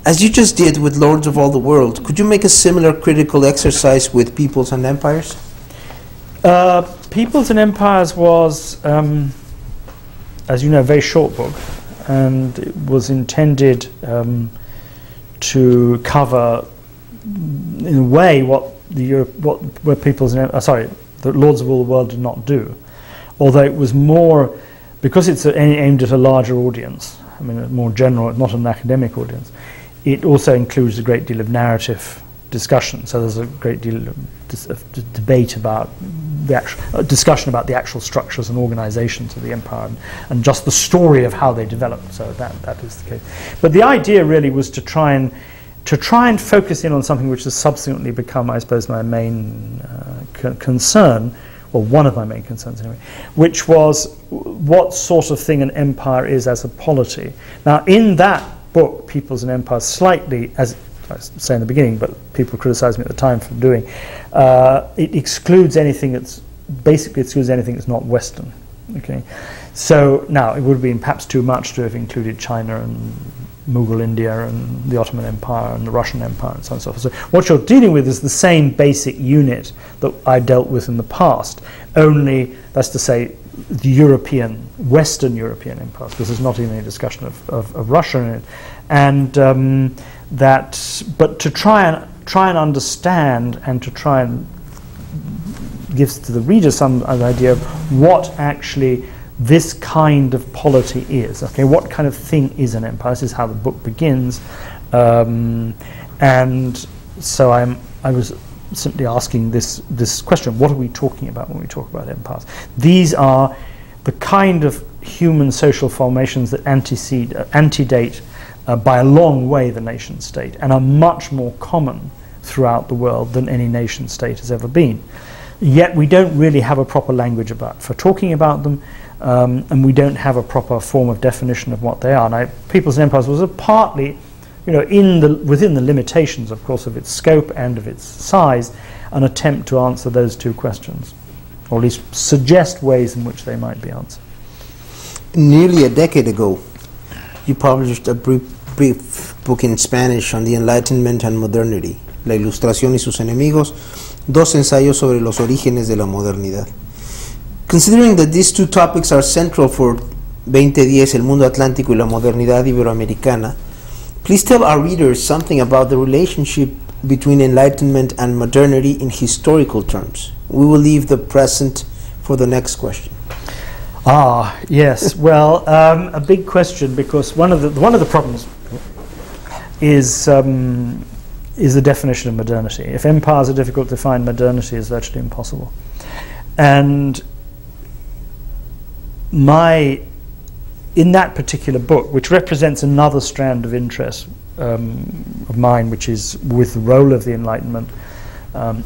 As you just did with Lords of All the World, could you make a similar critical exercise with Peoples and Empires? Peoples and Empires was, as you know, a very short book, and it was intended to cover, in a way, what the Lords of All the World did not do. Although it was more, because it's aimed at a larger audience, I mean, a more general, not an academic audience, it also includes a great deal of narrative discussion. So there's a great deal of debate about discussion about the actual structures and organizations of the empire, and just the story of how they developed. So that is the case. But the idea really was to try and focus in on something which has subsequently become, I suppose, my main concern, or one of my main concerns anyway, which was what sort of thing an empire is as a polity. Now, in that book, Peoples and Empires, slightly, as I was saying in the beginning, but people criticized me at the time for doing, it excludes anything that's not Western. Okay, so now it would have been perhaps too much to have included China and Mughal India and the Ottoman Empire and the Russian Empire and so on and so forth. So what you're dealing with is the same basic unit that I dealt with in the past, only, that's to say, the European, Western European empires, because there's not even any discussion of Russia in it, and but to try and understand and to try and give to the reader some idea of what actually this kind of polity is. Okay, what kind of thing is an empire? This is how the book begins, and so I was simply asking this question: what are we talking about when we talk about empires? These are the kind of human social formations that antedate by a long way the nation state, and are much more common throughout the world than any nation state has ever been. Yet we don't really have a proper language for talking about them, and we don't have a proper form of definition of what they are. Now, Peoples and Empires was partly, within the limitations, of course, of its scope and of its size, an attempt to answer those two questions, or at least suggest ways in which they might be answered. Nearly a decade ago, you published a brief book in Spanish on the Enlightenment and Modernity, La Ilustración y sus enemigos, dos ensayos sobre los orígenes de la modernidad. Considering that these two topics are central for 2010, El Mundo Atlántico y la Modernidad Iberoamericana, please tell our readers something about the relationship between Enlightenment and modernity in historical terms. We will leave the present for the next question. Ah, yes. Well, a big question, because one of the problems is the definition of modernity. If empires are difficult to define, modernity is virtually impossible. And in that particular book, which represents another strand of interest of mine, which is with the role of the Enlightenment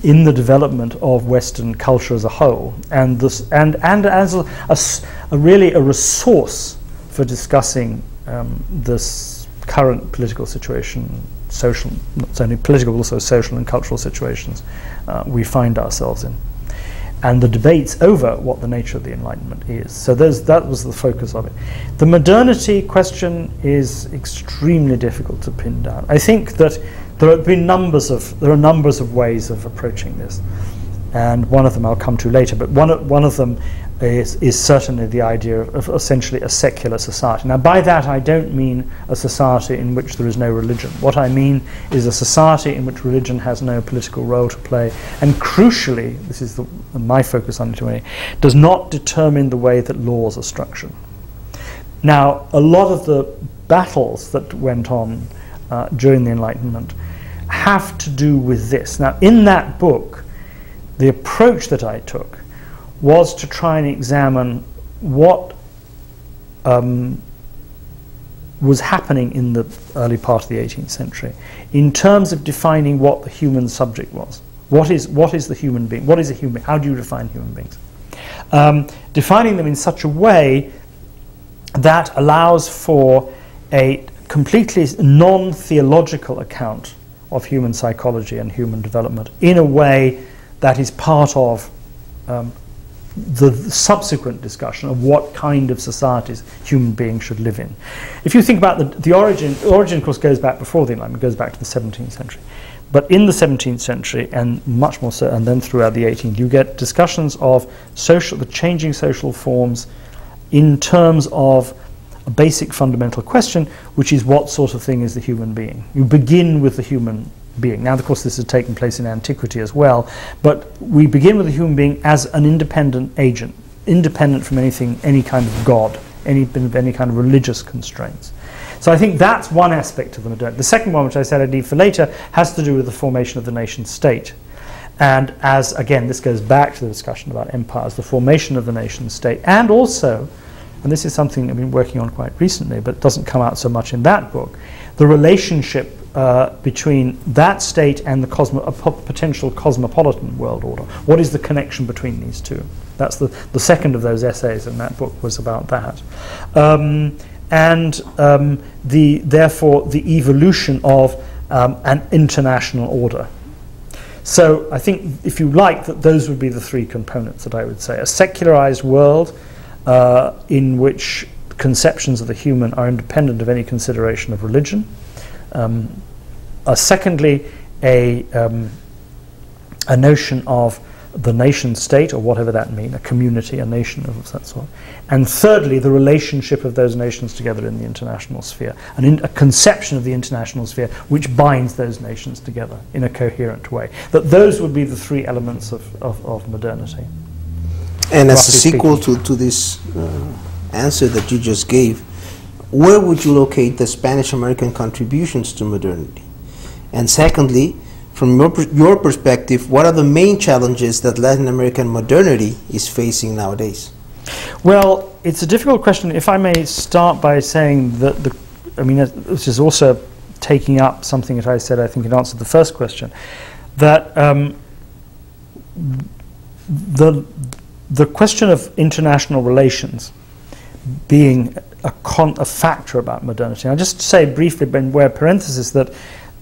in the development of Western culture as a whole, and as really a resource for discussing this current political situation, social, not only political, but also social and cultural situations we find ourselves in, and the debates over what the nature of the Enlightenment is. So that was the focus of it. The modernity question is extremely difficult to pin down. I think that there are numbers of ways of approaching this, and one of them I'll come to later. But one of them is certainly the idea of essentially a secular society. Now, by that I don't mean a society in which there is no religion. What I mean is a society in which religion has no political role to play, and crucially, this is my focus on it, does not determine the way that laws are structured. Now, a lot of the battles that went on during the Enlightenment have to do with this. Now, in that book, the approach that I took was to try and examine what was happening in the early part of the 18th century in terms of defining what the human subject was. What is the human being? What is a human being? How do you define human beings? Defining them in such a way that allows for a completely non-theological account of human psychology and human development in a way that is part of the subsequent discussion of what kind of societies human beings should live in. If you think about the origin of course goes back before the Enlightenment, goes back to the 17th century. But in the 17th century, and much more so, and then throughout the 18th, you get discussions of the changing social forms in terms of a basic fundamental question, which is what sort of thing is the human being. You begin with the human being. Now, of course, this has taken place in antiquity as well, but we begin with the human being as an independent agent, independent from any kind of god, any kind of religious constraints. So I think that's one aspect of the modernity. The second one, which I said I'd leave for later, has to do with the formation of the nation state. And as, again, this goes back to the discussion about empires, the formation of the nation state, and also, and this is something I've been working on quite recently, but it doesn't come out so much in that book, the relationship between that state and the potential cosmopolitan world order. What is the connection between these two? That's the second of those essays in that book was about that. Therefore the evolution of an international order. So I think, if you like, that those would be the three components that I would say. A secularized world in which conceptions of the human are independent of any consideration of religion. Secondly, a notion of the nation state, or whatever that means, a community, a nation of that sort. And thirdly, the relationship of those nations together in the international sphere, a conception of the international sphere which binds those nations together in a coherent way. That those would be the three elements of modernity. And as a sequel to this answer that you just gave, where would you locate the Spanish-American contributions to modernity? And secondly, from your perspective, what are the main challenges that Latin American modernity is facing nowadays? Well, it's a difficult question. If I may start by saying that this is also taking up something that I said, I think, in answer to the first question, that the question of international relations being a factor about modernity. I'll just say briefly, but wear parenthesis, that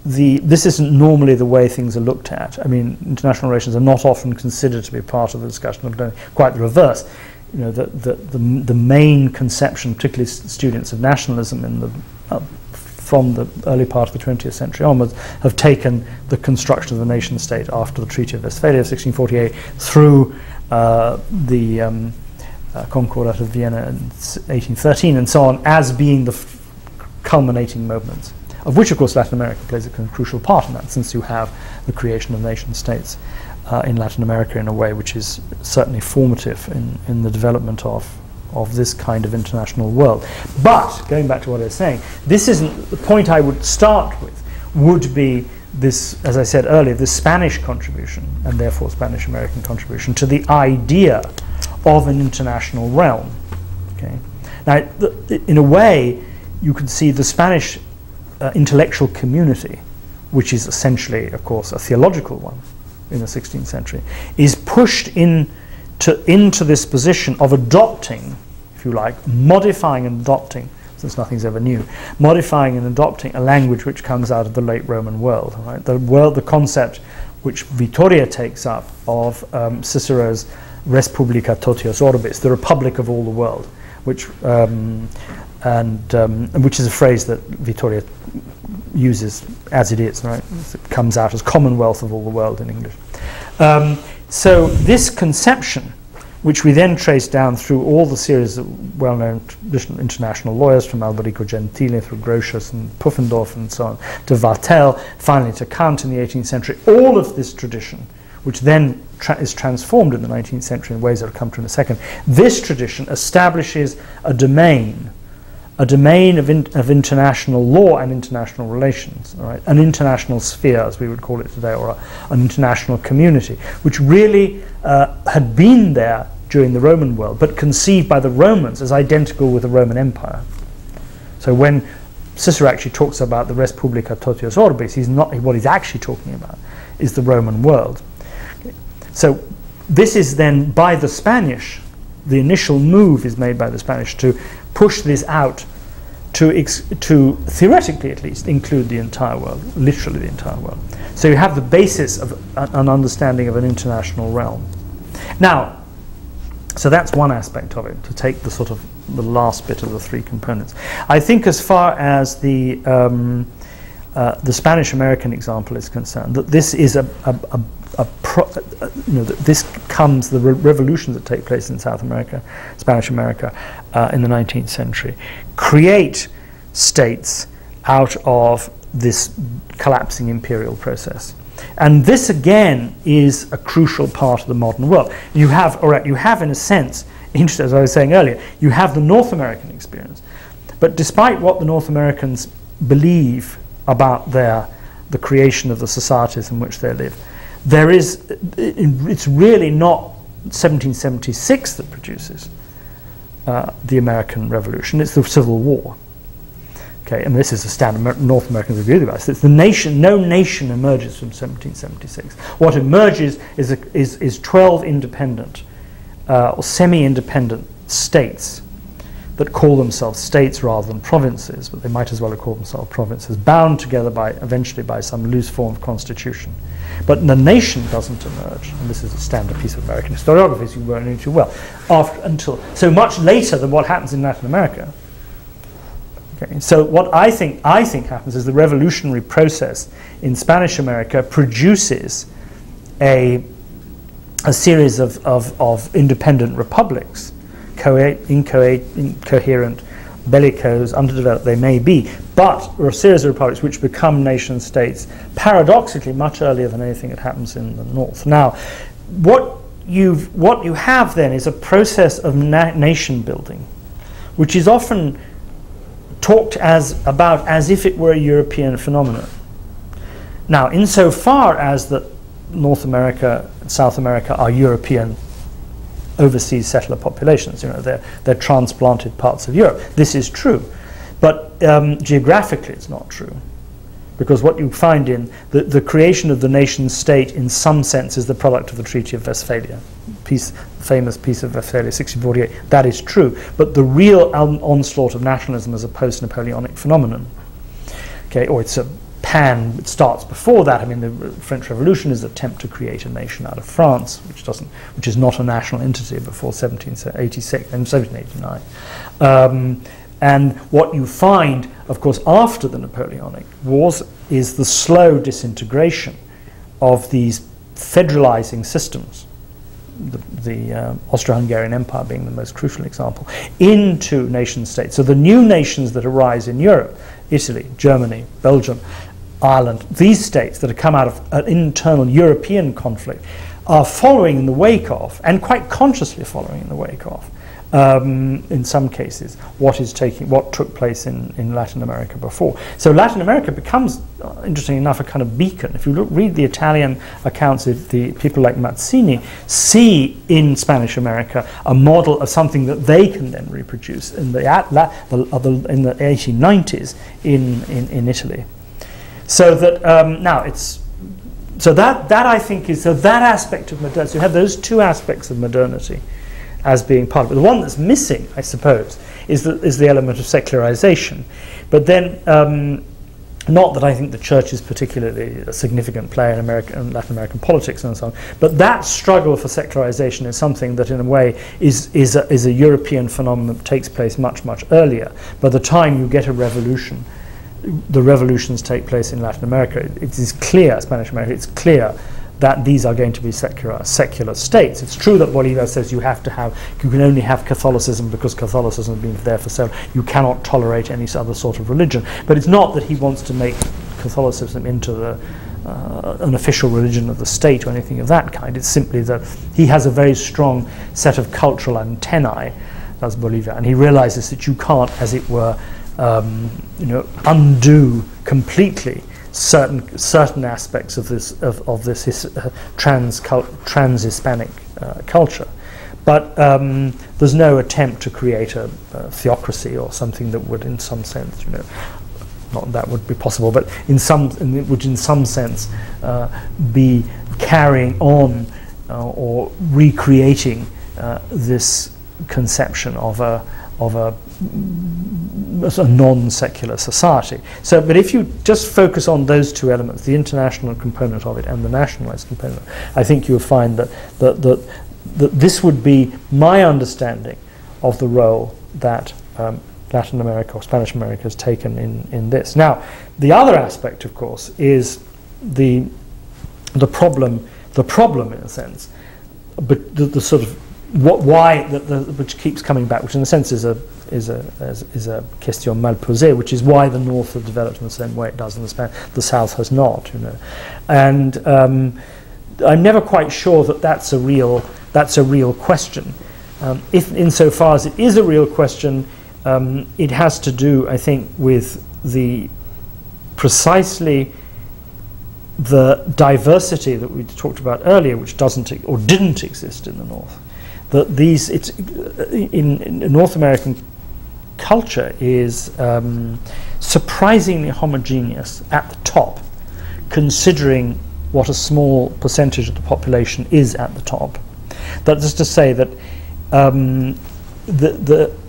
this isn't normally the way things are looked at. I mean, international relations are not often considered to be part of the discussion of modernity. Quite the reverse. You know, the main conception, particularly students of nationalism from the early part of the 20th century onwards, have taken the construction of the nation state after the Treaty of Westphalia of 1648 through the Concord out of Vienna in 1813 and so on, as being the culminating moments, of which, of course, Latin America plays a crucial part in that, since you have the creation of nation states in Latin America in a way which is certainly formative in the development of of this kind of international world. But, going back to what I was saying, this isn't, the point I would start with would be this, as I said earlier, the Spanish contribution, and therefore Spanish-American contribution, to the idea of an international realm. Okay? Now, in a way, you could see the Spanish intellectual community, which is essentially, of course, a theological one in the 16th century, is pushed into this position of adopting, if you like, modifying and adopting, since nothing's ever new, modifying and adopting a language which comes out of the late Roman world. Right? The concept which Vittoria takes up of Cicero's Res Publica Totius Orbis, the Republic of all the world, which which is a phrase that Vittoria uses as it is, right? It comes out as Commonwealth of all the world in English. So this conception, which we then trace down through all the series of well-known traditional international lawyers, from Alberico Gentile through Grotius and Pufendorf and so on, to Vatel, finally to Kant in the 18th century, all of this tradition, which then is transformed in the 19th century in ways that I'll come to in a second, this tradition establishes a domain of international law and international relations, all right? An international sphere, as we would call it today, or an international community, which really had been there during the Roman world, but conceived by the Romans as identical with the Roman Empire. So when Cicero actually talks about the Res Publica Totius Orbis, what he's actually talking about is the Roman world. Okay. So this is then, by the Spanish, the initial move is made by the Spanish to push this out to theoretically at least include the entire world, literally the entire world. So you have the basis of an understanding of an international realm. Now, so that's one aspect of it, to take the sort of the last bit of the three components. I think as far as the Spanish-American example is concerned, that this is this comes, the revolutions that take place in South America, Spanish America, in the 19th century, create states out of this collapsing imperial process. And this again is a crucial part of the modern world. You have in a sense, as I was saying earlier, you have the North American experience. But despite what the North Americans believe about the creation of the societies in which they live, it's really not 1776 that produces the American Revolution, it's the Civil War. Okay, and this is a standard North Americans agree about this. It's the nation, no nation emerges from 1776. What emerges is 12 independent or semi-independent states that call themselves states rather than provinces, but they might as well have called themselves provinces, bound together eventually by some loose form of constitution. But the nation doesn't emerge, and this is a standard piece of American historiography, so you won't know too well, until so much later than what happens in Latin America. Okay, so what I think happens is the revolutionary process in Spanish America produces a series of independent republics, incoherent, bellicose, underdeveloped they may be, but there are a series of republics which become nation states paradoxically much earlier than anything that happens in the North. Now, what you have then is a process of nation building, which is often talked about as if it were a European phenomenon. Now, insofar as that North America and South America are European overseas settler populations, they're transplanted parts of Europe, this is true. But geographically it's not true, because what you find in the creation of the nation state in some sense is the product of the Treaty of Westphalia, famous Peace of Westphalia, 1648. That is true, but the real onslaught of nationalism is a post-Napoleonic phenomenon. Okay, or it starts before that. I mean, the French Revolution is an attempt to create a nation out of France, which is not a national entity before 1786 and 1789. And what you find, of course, after the Napoleonic Wars is the slow disintegration of these federalizing systems, the Austro-Hungarian Empire being the most crucial example, into nation states. So the new nations that arise in Europe, Italy, Germany, Belgium, Ireland, these states that have come out of an internal European conflict are following in the wake of, and quite consciously following in the wake of, in some cases, what took place in Latin America before. So Latin America becomes, interestingly enough, a kind of beacon. If you read the Italian accounts, the people like Mazzini see in Spanish America a model of something that they can then reproduce in the 1890s in Italy. So that now it's. So that I think is, so that aspect of modernity, so you have those two aspects of modernity as being part of it. The one that's missing, I suppose, is the element of secularization. But then, not that I think the church is particularly a significant player in Latin American politics and so on, but that struggle for secularization is something that in a way is a European phenomenon that takes place much, much earlier. By the time you get a revolution, the revolutions take place in Latin America, it is clear, Spanish America, it's clear that these are going to be secular states. It's true that Bolívar says you can only have Catholicism because Catholicism has been there for so long. You cannot tolerate any other sort of religion. But it's not that he wants to make Catholicism into an official religion of the state or anything of that kind. It's simply that he has a very strong set of cultural antennae, as Bolívar, and he realizes that you can't, as it were, undo completely certain aspects of this trans-Hispanic culture, but there's no attempt to create a theocracy or something that would, in some sense, not that would be possible, but would in some sense be carrying on or recreating this conception of a non-secular society. So, but if you just focus on those two elements, the international component of it and the nationalized component, I think you'll find that this would be my understanding of the role that Latin America or Spanish America has taken in this. Now, the other aspect, of course, is the problem in a sense, but the sort of which keeps coming back, which in a sense is a question mal posée, which is why the North has developed in the same way it does, and the South has not, And I'm never quite sure that that's a real question. If insofar as it is a real question, it has to do, I think, with precisely the diversity that we talked about earlier, which didn't exist in the North. That in North American culture is surprisingly homogeneous at the top, considering what a small percentage of the population is at the top. That is to say that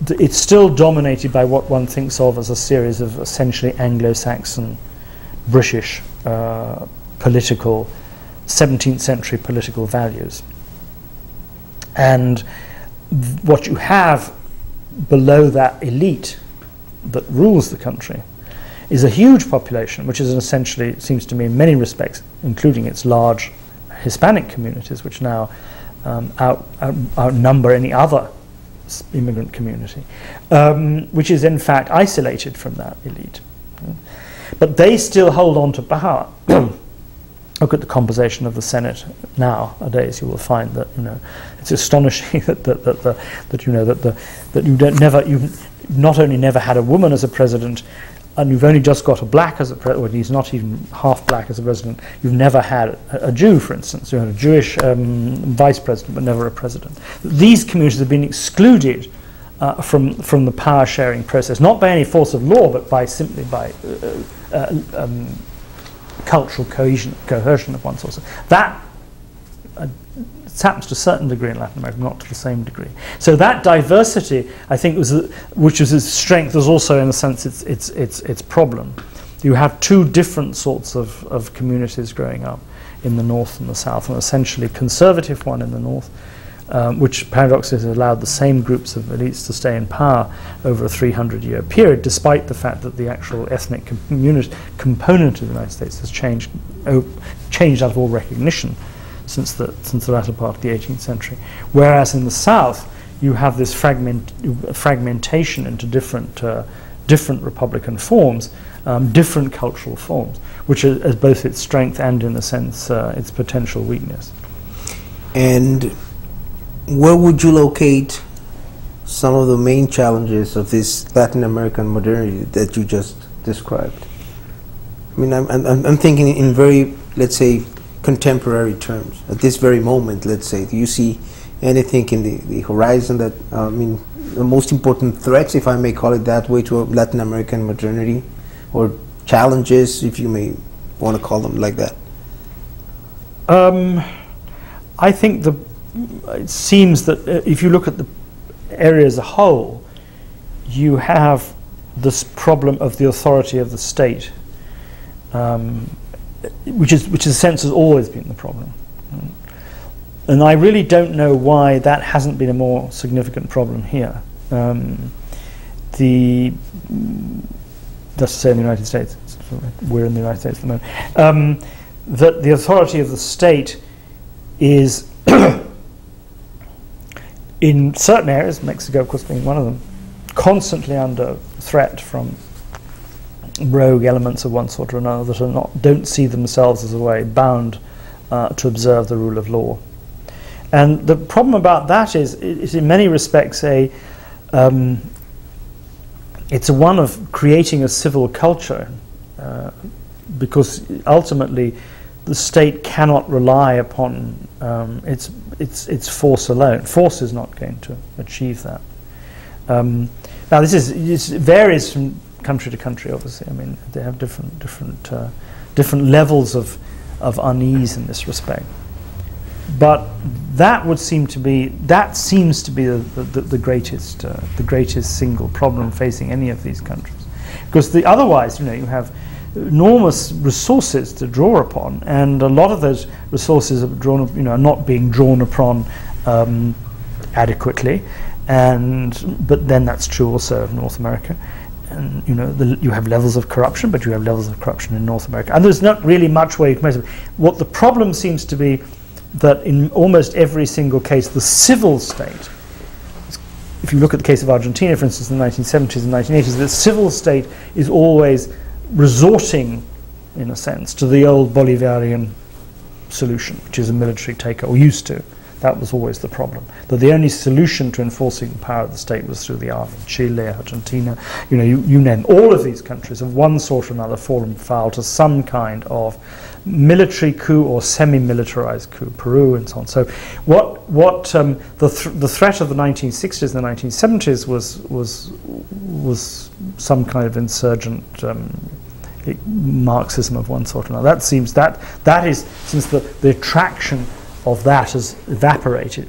it's still dominated by what one thinks of as a series of essentially Anglo-Saxon, British 17th century political values. And what you have below that elite that rules the country is a huge population, which is essentially, it seems to me, in many respects, including its large Hispanic communities, which now outnumber any other immigrant community, which is in fact isolated from that elite. But they still hold on to power. Look at the composition of the Senate nowadays. You will find that it's astonishing that you've not only never had a woman as a president, and you've only just got a black as a president, or he's not even half black as a president. You've never had a Jew, for instance. You had a Jewish vice president, but never a president. These communities have been excluded from the power sharing process, not by any force of law, but simply by cultural coercion of one sort. That happens to a certain degree in Latin America, not to the same degree. So that diversity, I think, which was its strength, was also, in a sense, its problem. You have two different sorts of communities growing up in the North and the South, an essentially conservative one in the North, which paradoxically has allowed the same groups of elites to stay in power over a 300-year period, despite the fact that the actual ethnic component of the United States has changed out of all recognition since the latter part of the 18th century. Whereas in the South, you have this fragmentation into different republican forms, different cultural forms, which is both its strength and, in a sense, its potential weakness. And where would you locate some of the main challenges of this Latin American modernity that you just described? I mean, I'm thinking in very, let's say, contemporary terms. At this very moment, let's say, do you see anything in the horizon that, I mean, the most important threats, if I may call it that way, to Latin American modernity, or challenges, if you may want to call them like that? I think it seems that if you look at the area as a whole, you have this problem of the authority of the state, which in a sense has always been the problem. And I really don't know why that hasn't been a more significant problem here. Just to say in the United States, we're in the United States at the moment, that the authority of the state is in certain areas, Mexico of course being one of them, constantly under threat from rogue elements of one sort or another that don't see themselves as a way bound to observe the rule of law. And the problem about that is in many respects it's one of creating a civil culture, because ultimately the state cannot rely upon its force alone. Force is not going to achieve that. Now this varies from country to country. Obviously, I mean they have different levels of unease in this respect. But that seems to be the greatest single problem facing any of these countries, because otherwise, you have enormous resources to draw upon, and a lot of those resources are not being drawn upon adequately, but then that's true also of North America. And you have levels of corruption, but you have levels of corruption in North America, and there's not really much way you can measure it. What the problem seems to be, that in almost every single case, the civil state, if you look at the case of Argentina, for instance, in the 1970s and 1980s, the civil state is always resorting, in a sense, to the old Bolivarian solution, which is a military takeover, or used to. That was always the problem. That the only solution to enforcing the power of the state was through the army. Chile, Argentina, you name all of these countries of one sort or another fallen foul to some kind of military coup or semi-militarized coup, Peru and so on. So the threat of the 1960s and the 1970s was some kind of insurgent Marxism of one sort or another. That is, since the attraction of that has evaporated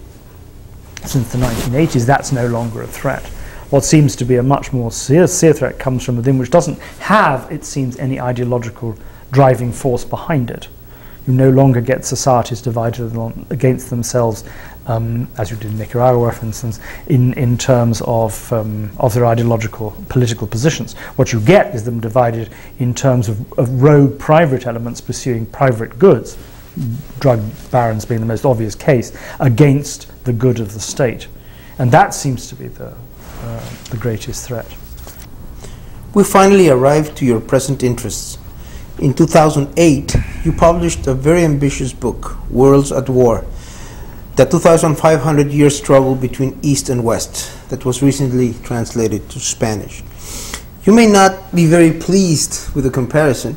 since the 1980s, that's no longer a threat. What seems to be a much more severe threat comes from within, which doesn't have, it seems, any ideological driving force behind it. You no longer get societies divided against themselves, as you did in Nicaragua, for instance, in terms of their ideological political positions. What you get is them divided in terms of rogue private elements pursuing private goods, drug barons being the most obvious case, against the good of the state. And that seems to be the greatest threat. We finally arrived to your present interests. In 2008, you published a very ambitious book, Worlds at War, the 2,500-year struggle between East and West, that was recently translated to Spanish. You may not be very pleased with the comparison,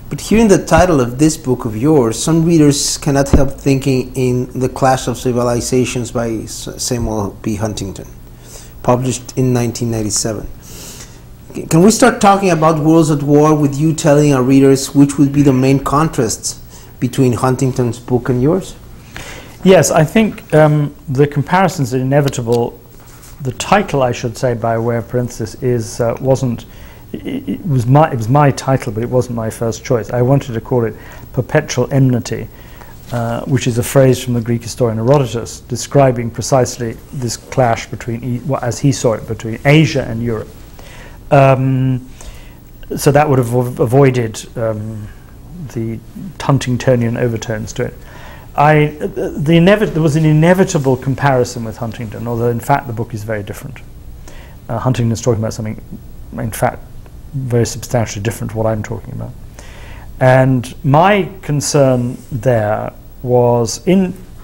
but hearing the title of this book of yours, some readers cannot help thinking in The Clash of Civilizations by Samuel P. Huntington, published in 1997. Can we start talking about Worlds at War with you telling our readers which would be the main contrasts between Huntington's book and yours? Yes, I think the comparisons are inevitable. The title, I should say, by way of parenthesis, it was my title, but it wasn't my first choice. I wanted to call it Perpetual Enmity, which is a phrase from the Greek historian Herodotus describing precisely this clash between, as he saw it, between Asia and Europe. So that would have avoided the Huntingtonian overtones to it. There was an inevitable comparison with Huntington, although in fact the book is very different. Huntington's talking about something, in fact, very substantially different to what I'm talking about. And my concern there was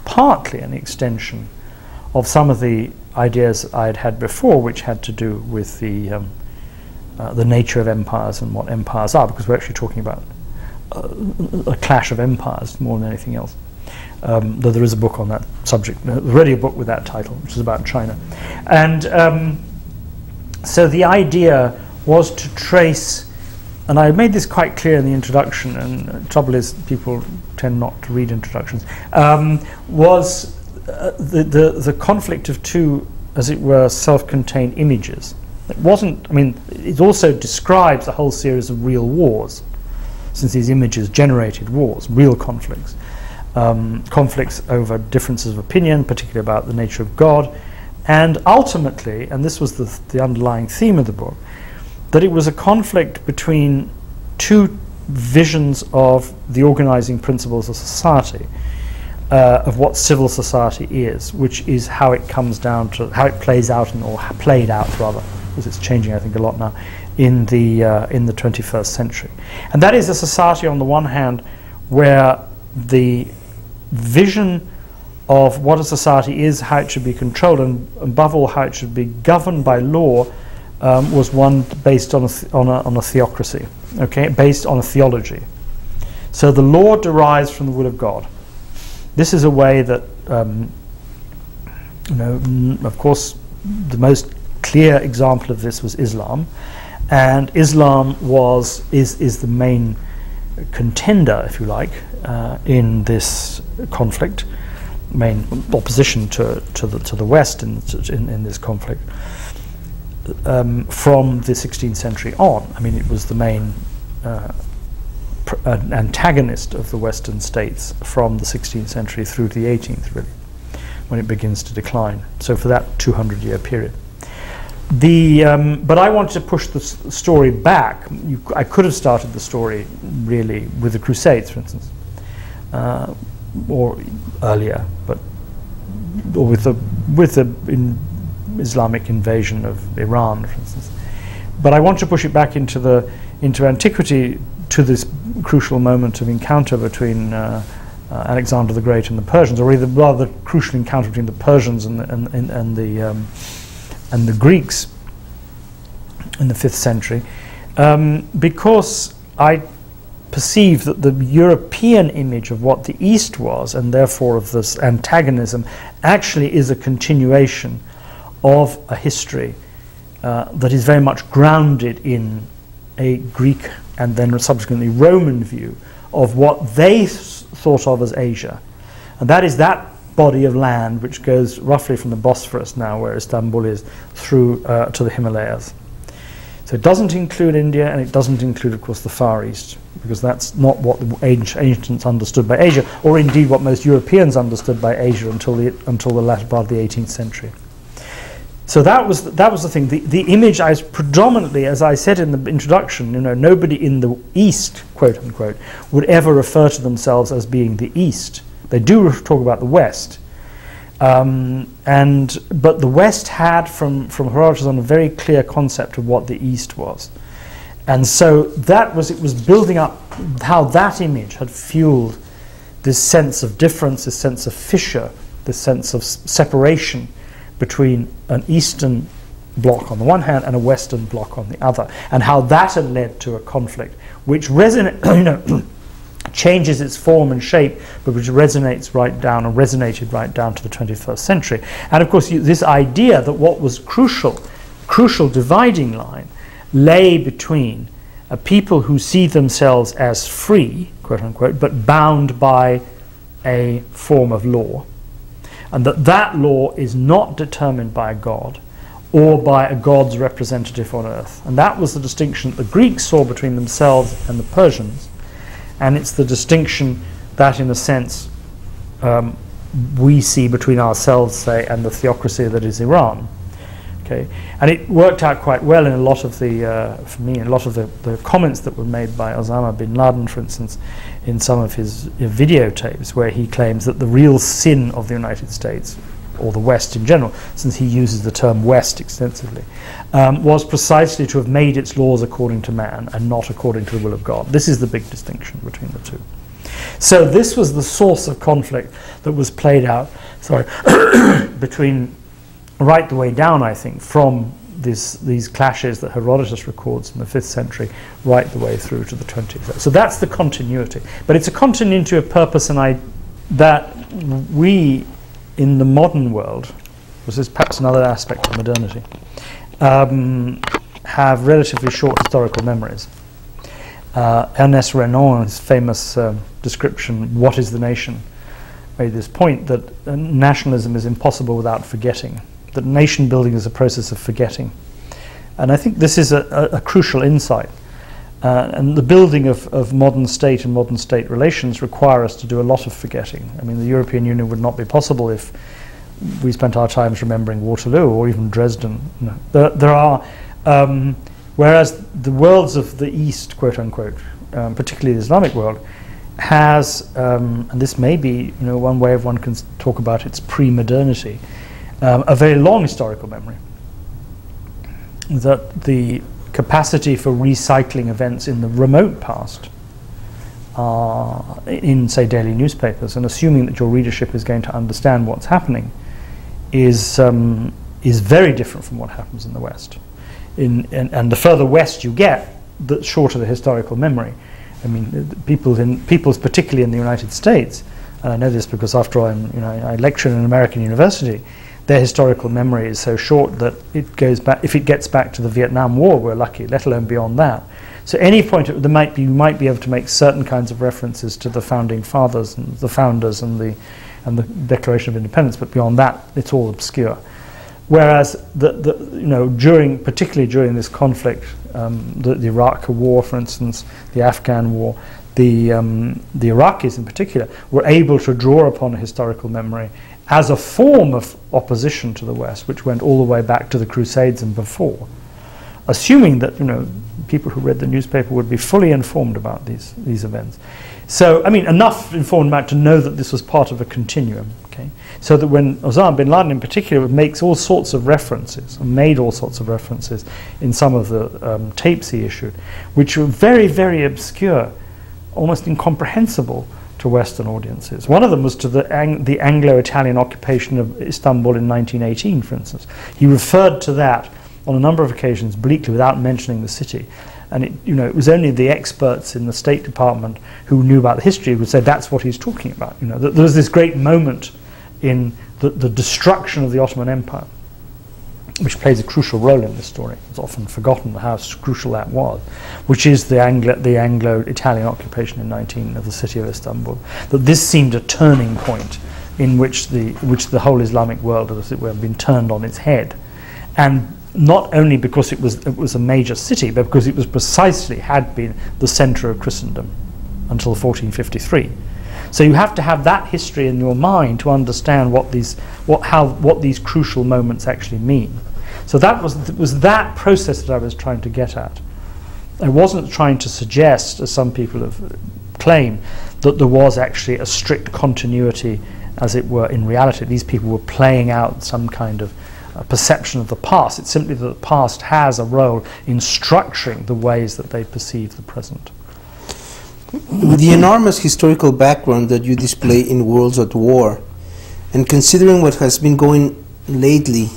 partly an extension some of the ideas I had had before, which had to do with the nature of empires and what empires are, because we're actually talking about a clash of empires more than anything else. Though there is a book on that subject, already a book with that title, which is about China. And so the idea was to trace, and I made this quite clear in the introduction, and the trouble is people tend not to read introductions, was the conflict of two, as it were, self-contained images. It wasn't, I mean, it also describes a whole series of real wars, since these images generated wars, real conflicts. Conflicts over differences of opinion, particularly about the nature of God, and ultimately, and this was the underlying theme of the book, that it was a conflict between two visions of the organizing principles of society, of what civil society is, which is how it comes down to, how it plays out, or played out rather, because it's changing I think a lot now, in the 21st century. And that is a society on the one hand where the vision of what a society is, how it should be controlled, and above all how it should be governed by law, was one based on a theocracy, okay, based on a theology. So the law derives from the will of God. This is a way that, of course, the most clear example of this was Islam, and Islam is the main contender, if you like, in this conflict, main opposition to the West in this conflict, from the 16th century on. I mean, it was the main antagonist of the Western states from the 16th century through to the 18th, really, when it begins to decline. So for that 200-year period. But I wanted to push the story back. I could have started the story really with the Crusades, for instance, or earlier, or with the Islamic invasion of Iran, for instance. But I want to push it back into antiquity, to this crucial moment of encounter between Alexander the Great and the Persians, or rather the crucial encounter between the Persians and the Greeks in the 5th century, because I perceive that the European image of what the East was, and therefore of this antagonism, actually is a continuation of a history that is very much grounded in a Greek and then subsequently Roman view of what they thought of as Asia. And that is that body of land which goes roughly from the Bosphorus now, where Istanbul is, through to the Himalayas. So it doesn't include India, and it doesn't include, of course, the Far East, because that's not what the ancients understood by Asia, or indeed what most Europeans understood by Asia until the latter part of the 18th century. So that was the thing. The image I was predominantly, as I said in the introduction, nobody in the East, quote unquote, would ever refer to themselves as being the East. They do talk about the West, but the West had, from Herodotus on, a very clear concept of what the East was, and so it was building up how that image had fueled this sense of difference, this sense of fissure, this sense of separation between an Eastern bloc on the one hand and a Western bloc on the other, and how that had led to a conflict which changes its form and shape, but which resonated right down to the 21st century. And of course, this idea that what was crucial dividing line lay between a people who see themselves as free, quote unquote, but bound by a form of law, and that law is not determined by a god or by a god's representative on earth. And that was the distinction that the Greeks saw between themselves and the Persians, and it's the distinction that, in a sense, we see between ourselves, say, and the theocracy that is Iran. Okay, and it worked out quite well in a lot of the comments that were made by Osama bin Laden, for instance, in some of his videotapes, where he claims that the real sin of the United States, or the West in general, since he uses the term West extensively, was precisely to have made its laws according to man and not according to the will of God. This is the big distinction between the two. So this was the source of conflict that was played out, between right the way down, I think, from these clashes that Herodotus records in the 5th century right the way through to the 20th. So that's the continuity. But it's a continuity of purpose that we, in the modern world, this is perhaps another aspect of modernity, have relatively short historical memories. Ernest Renan's famous description, "What is the nation?" made this point that nationalism is impossible without forgetting, that nation building is a process of forgetting. And I think this is a crucial insight. And the building of modern state and modern state relations require us to do a lot of forgetting. I mean, the European Union would not be possible if we spent our times remembering Waterloo or even Dresden. You know, there are, whereas the worlds of the East, quote unquote, particularly the Islamic world, has, and this may be, you know, one way of one can talk about its pre-modernity, a very long historical memory. That the capacity for recycling events in the remote past in, say, daily newspapers, and assuming that your readership is going to understand what's happening, is very different from what happens in the West. And the further west you get, the shorter the historical memory. I mean, people's particularly in the United States, and I know this because after all, I lecture in an American university. Their historical memory is so short that it goes back. If it gets back to the Vietnam War, we're lucky. Let alone beyond that. So any point you might be able to make certain kinds of references to the founding fathers and the founders and the Declaration of Independence, but beyond that, it's all obscure. Whereas particularly during this conflict, the Iraq War, for instance, the Afghan War, the Iraqis in particular were able to draw upon a historical memory as a form of opposition to the West, which went all the way back to the Crusades and before, assuming that people who read the newspaper would be fully informed about these events. So, I mean, enough informed about to know that this was part of a continuum. Okay, so that when Osama bin Laden, in particular, makes all sorts of references, and made all sorts of references in some of the tapes he issued, which were very, very obscure, almost incomprehensible to Western audiences. One of them was to the Anglo-Italian occupation of Istanbul in 1918, for instance. He referred to that on a number of occasions bleakly without mentioning the city. And it was only the experts in the State Department who knew about the history who would say that's what he's talking about. There was this great moment in the destruction of the Ottoman Empire, which plays a crucial role in this story. It's often forgotten how crucial that was, which is the Anglo-Italian occupation in 19 of the city of Istanbul. That this seemed a turning point in which the whole Islamic world, as it were, had been turned on its head, and not only because it was a major city, but because it was precisely had been the centre of Christendom until 1453. So you have to have that history in your mind to understand what these crucial moments actually mean. So that was that process that I was trying to get at. I wasn't trying to suggest, as some people have claimed, that there was actually a strict continuity, as it were, in reality. These people were playing out some kind of perception of the past. It's simply that the past has a role in structuring the ways that they perceive the present. With the enormous historical background that you display in Worlds at War, and considering what has been going lately,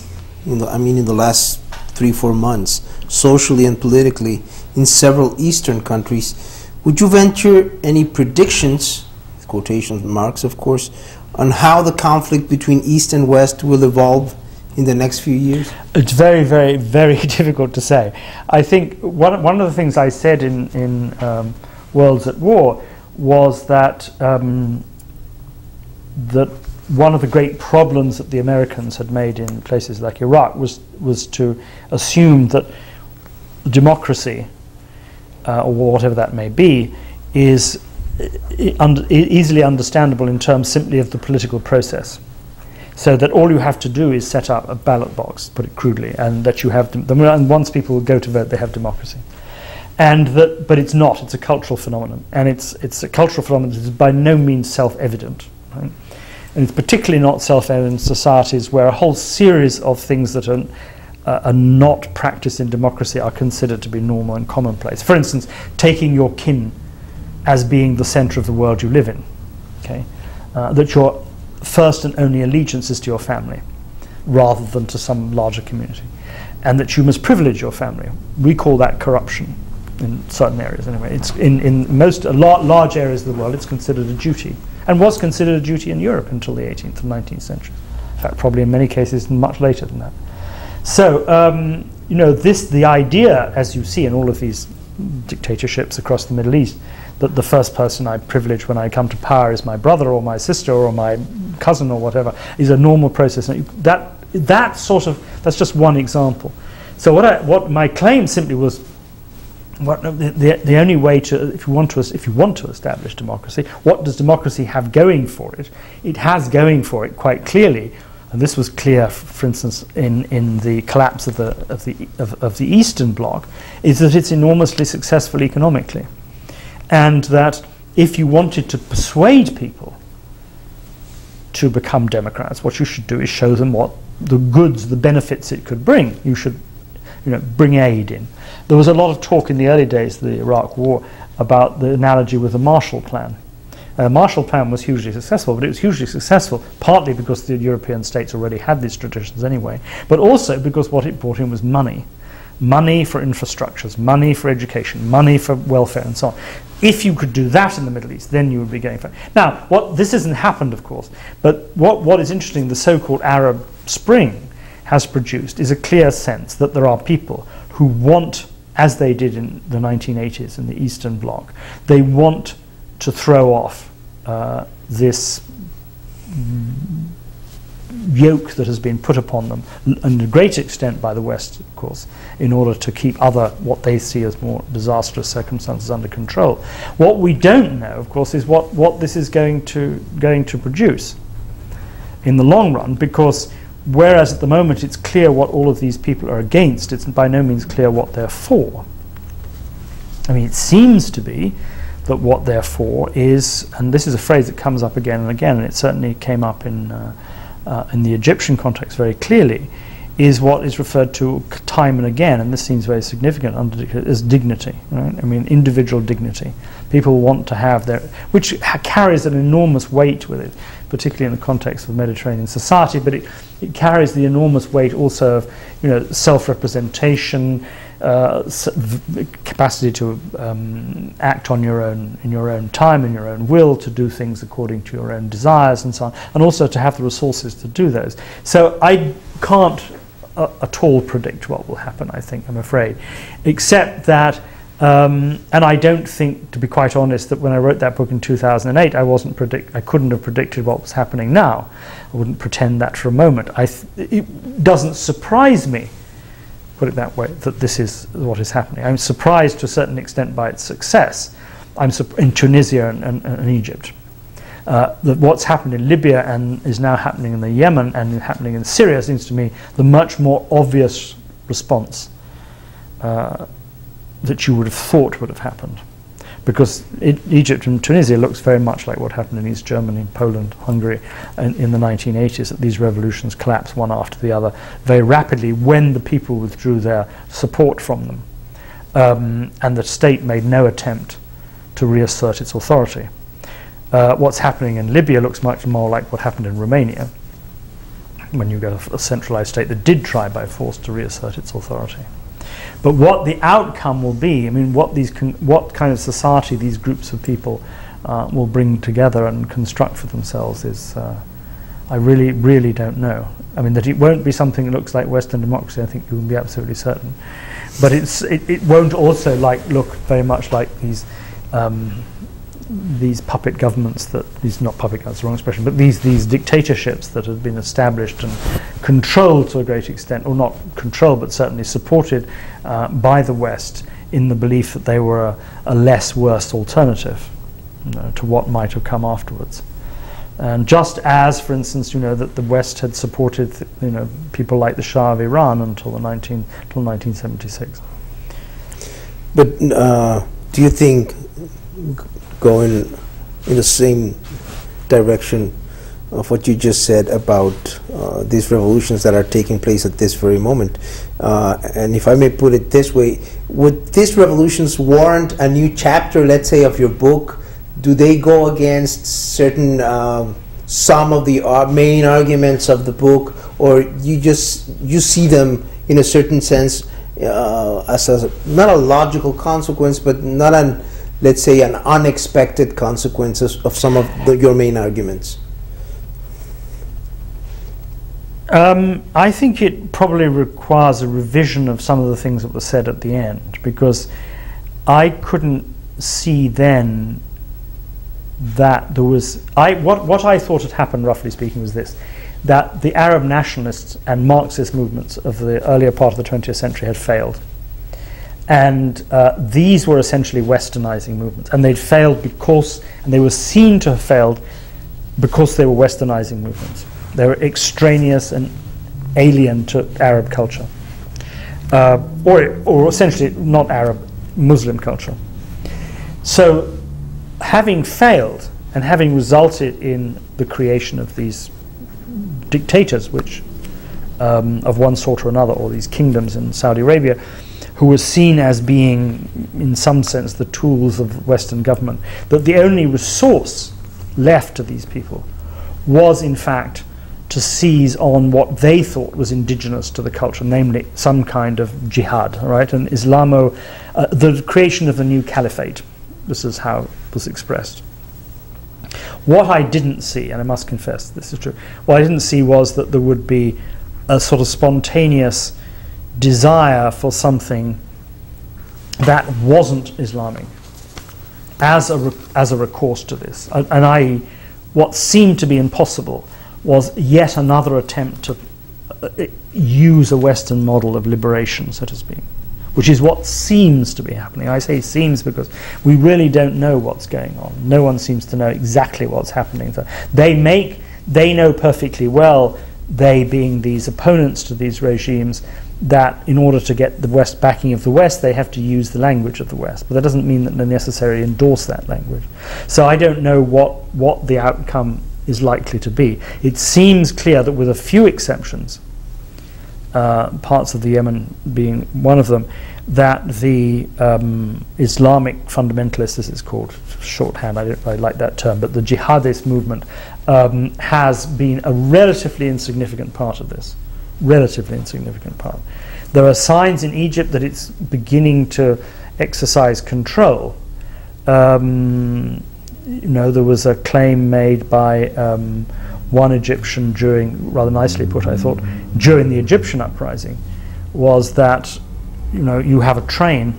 in the last 3-4 months, socially and politically, in several Eastern countries, would you venture any predictions, quotation marks of course, on how the conflict between East and West will evolve in the next few years? It's very, very, very difficult to say. I think one of the things I said in Worlds at War was that that one of the great problems that the Americans had made in places like Iraq was to assume that democracy, or whatever that may be, is easily understandable in terms simply of the political process. So that all you have to do is set up a ballot box, put it crudely, and that you have and once people go to vote, they have democracy. But it's not. It's a cultural phenomenon, and it's a cultural phenomenon that is by no means self-evident. Right? And it's particularly not self-evident in societies where a whole series of things that are not practiced in democracy are considered to be normal and commonplace. For instance, taking your kin as being the center of the world you live in, okay? That your first and only allegiance is to your family rather than to some larger community, and that you must privilege your family. We call that corruption in certain areas anyway. It's in most large areas of the world it's considered a duty, and was considered a duty in Europe until the 18th and 19th centuries. In fact, probably in many cases much later than that. So, you know, the idea, as you see in all of these dictatorships across the Middle East, that the first person I privilege when I come to power is my brother or my sister or my cousin or whatever, is a normal process. And that's just one example. So what my claim simply was, the only way to, if you want to establish democracy, what does democracy have going for it? It has going for it quite clearly, and this was clear, for instance, in the collapse of the Eastern Bloc, is that it's enormously successful economically, and that if you wanted to persuade people to become democrats, what you should do is show them what the goods, the benefits it could bring. You should, you know, bring aid in. There was a lot of talk in the early days of the Iraq War about the analogy with the Marshall Plan. Marshall Plan was hugely successful, but it was hugely successful partly because the European states already had these traditions anyway, but also because what it brought in was money. Money for infrastructures, money for education, money for welfare and so on. If you could do that in the Middle East, then you would be going for it. Now, this hasn't happened, of course, but what is interesting, the so-called Arab Spring has produced is a clear sense that there are people who want, as they did in the 1980s in the Eastern Bloc, they want to throw off this yoke that has been put upon them, and to a great extent by the West, of course, in order to keep what they see as more disastrous circumstances under control. What we don't know, of course, is what this is going to produce in the long run, because whereas at the moment it's clear what all of these people are against, it's by no means clear what they're for. I mean, it seems to be that what they're for is, and this is a phrase that comes up again and again, and it certainly came up in the Egyptian context very clearly, is what is referred to time and again, and this seems very significant, as dignity. Right? I mean, individual dignity. People want to have which carries an enormous weight with it, particularly in the context of Mediterranean society, but it carries the enormous weight also of, you know, self-representation, capacity to act on in your own time, in your own will, to do things according to your own desires and so on, and also to have the resources to do those. So I can't at all predict what will happen, I think, I'm afraid, except that, and I don't think, to be quite honest, that when I wrote that book in 2008, I couldn't have predicted what was happening now. I wouldn't pretend that for a moment. It doesn't surprise me, put it that way, that this is what is happening. I'm surprised to a certain extent by its success. In Tunisia and Egypt. That what's happened in Libya and is now happening in the Yemen and happening in Syria seems to me the much more obvious response that you would have thought would have happened. Because Egypt and Tunisia looks very much like what happened in East Germany, Poland, Hungary in the 1980s, that these revolutions collapsed one after the other very rapidly when the people withdrew their support from them. And the state made no attempt to reassert its authority. What's happening in Libya looks much more like what happened in Romania, when you get a centralized state that did try by force to reassert its authority. But what the outcome will be, I mean, what kind of society these groups of people will bring together and construct for themselves is, I really, really don't know. I mean, that it won't be something that looks like Western democracy, I think you can be absolutely certain. But it won't also look very much like these puppet governments not puppet governments, the wrong expression, but these dictatorships that have been established and controlled to a great extent, or not controlled, but certainly supported by the West in the belief that they were a less worse alternative, you know, to what might have come afterwards. And just as, for instance, you know, that the West had supported, you know, people like the Shah of Iran until 1976. But do you think going in the same direction of what you just said about these revolutions that are taking place at this very moment. And if I may put it this way, would these revolutions warrant a new chapter, let's say, of your book? Do they go against certain some of the main arguments of the book, or you see them in a certain sense as not a logical consequence, but not an, let's say, an unexpected consequences of some of your main arguments? I think it probably requires a revision of some of the things that were said at the end, because I couldn't see then that there was, what I thought had happened, roughly speaking, was this: that the Arab nationalists and Marxist movements of the earlier part of the 20th century had failed. And these were essentially westernizing movements, and they'd failed because, and they were seen to have failed because they were westernizing movements. They were extraneous and alien to Arab culture, or essentially not Arab, Muslim culture. So, having failed and having resulted in the creation of these dictators, which of one sort or another, or these kingdoms in Saudi Arabia, who were seen as being, in some sense, the tools of Western government, that the only resource left to these people was, in fact, to seize on what they thought was indigenous to the culture, namely some kind of jihad, right? And the creation of the new caliphate. This is how it was expressed. What I didn't see, and I must confess this is true, what I didn't see was that there would be a sort of spontaneous desire for something that wasn't Islamic as a recourse to this. And what seemed to be impossible was yet another attempt to use a Western model of liberation, so to speak, which is what seems to be happening. I say seems because we really don't know what's going on. No one seems to know exactly what's happening. So they know perfectly well, they being these opponents to these regimes, that in order to get the West backing of the West, they have to use the language of the West. But that doesn't mean that they necessarily endorse that language. So I don't know what the outcome is likely to be. It seems clear that, with a few exceptions, parts of the Yemen being one of them, that the Islamic fundamentalists, as it's called, shorthand, I like that term, but the jihadist movement has been a relatively insignificant part of this. Relatively insignificant part. There are signs in Egypt that it's beginning to exercise control. There was a claim made by one Egyptian during, rather nicely put, I thought, during the Egyptian uprising, was that you have a train,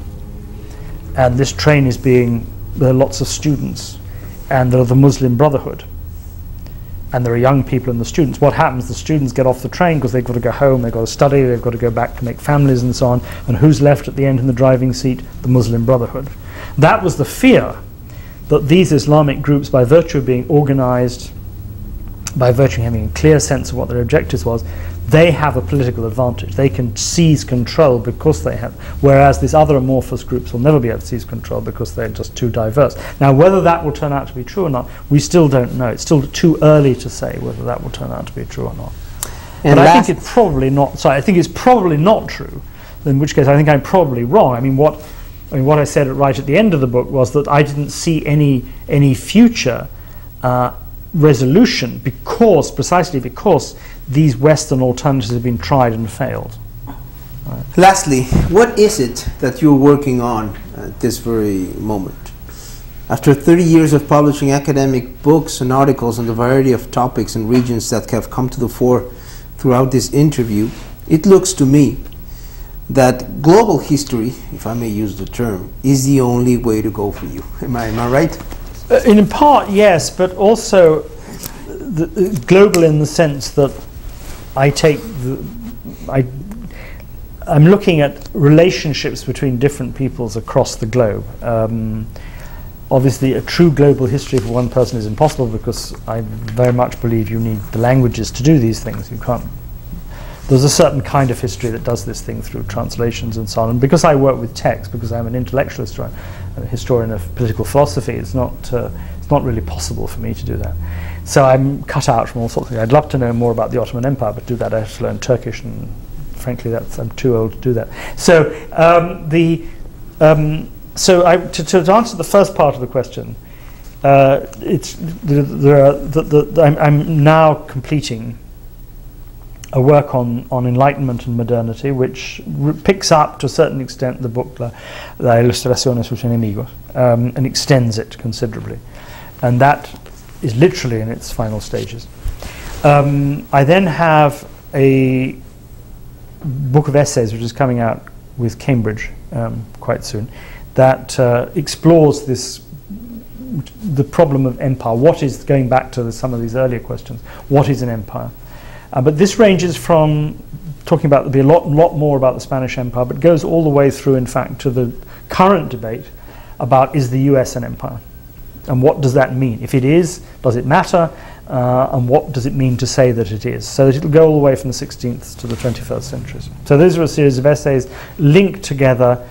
and this train is there are lots of students, and there are the Muslim Brotherhood, and there are young people and the students. What happens? The students get off the train because they've got to go home, they've got to study, they've got to go back to make families and so on, and who's left at the end in the driving seat? The Muslim Brotherhood. That was the fear, that these Islamic groups, by virtue of being organized, by virtue of having a clear sense of what their objectives was, they have a political advantage. They can seize control because they have, whereas these other amorphous groups will never be able to seize control because they're just too diverse. Now, whether that will turn out to be true or not, we still don't know. It's still too early to say whether that will turn out to be true or not. And but I think it's probably not. Sorry, I think it's probably not true. In which case, I think I'm probably wrong. I mean, what I said right at the end of the book was that I didn't see any future resolution precisely because these Western alternatives have been tried and failed. Right. Lastly, what is it that you're working on at this very moment? After 30 years of publishing academic books and articles on the variety of topics and regions that have come to the fore throughout this interview, it looks to me that global history, if I may use the term, is the only way to go for you. Am I right? In part, yes, but also global in the sense that I'm looking at relationships between different peoples across the globe. Obviously, a true global history for one person is impossible because I very much believe you need the languages to do these things. You can't. There's a certain kind of history that does this thing through translations and so on. And because I work with text, because I'm an intellectualist, a historian of political philosophy, it's not not really possible for me to do that. So I'm cut out from all sorts of things. I'd love to know more about the Ottoman Empire, but do that I have to learn Turkish, and frankly, I'm too old to do that. So to answer the first part of the question, I'm now completing a work on Enlightenment and modernity, which picks up to a certain extent the book La Ilustrazione sus enemigos, and extends it considerably, and that is literally in its final stages. I then have a book of essays which is coming out with Cambridge quite soon, that explores the problem of empire. What is, going back to some of these earlier questions, what is an empire? But this ranges from talking about, there'll be a lot more about the Spanish Empire, but goes all the way through, in fact, to the current debate about, is the US an empire? And what does that mean? If it is, does it matter? And what does it mean to say that it is? So that it'll go all the way from the 16th to the 21st centuries. So those are a series of essays linked together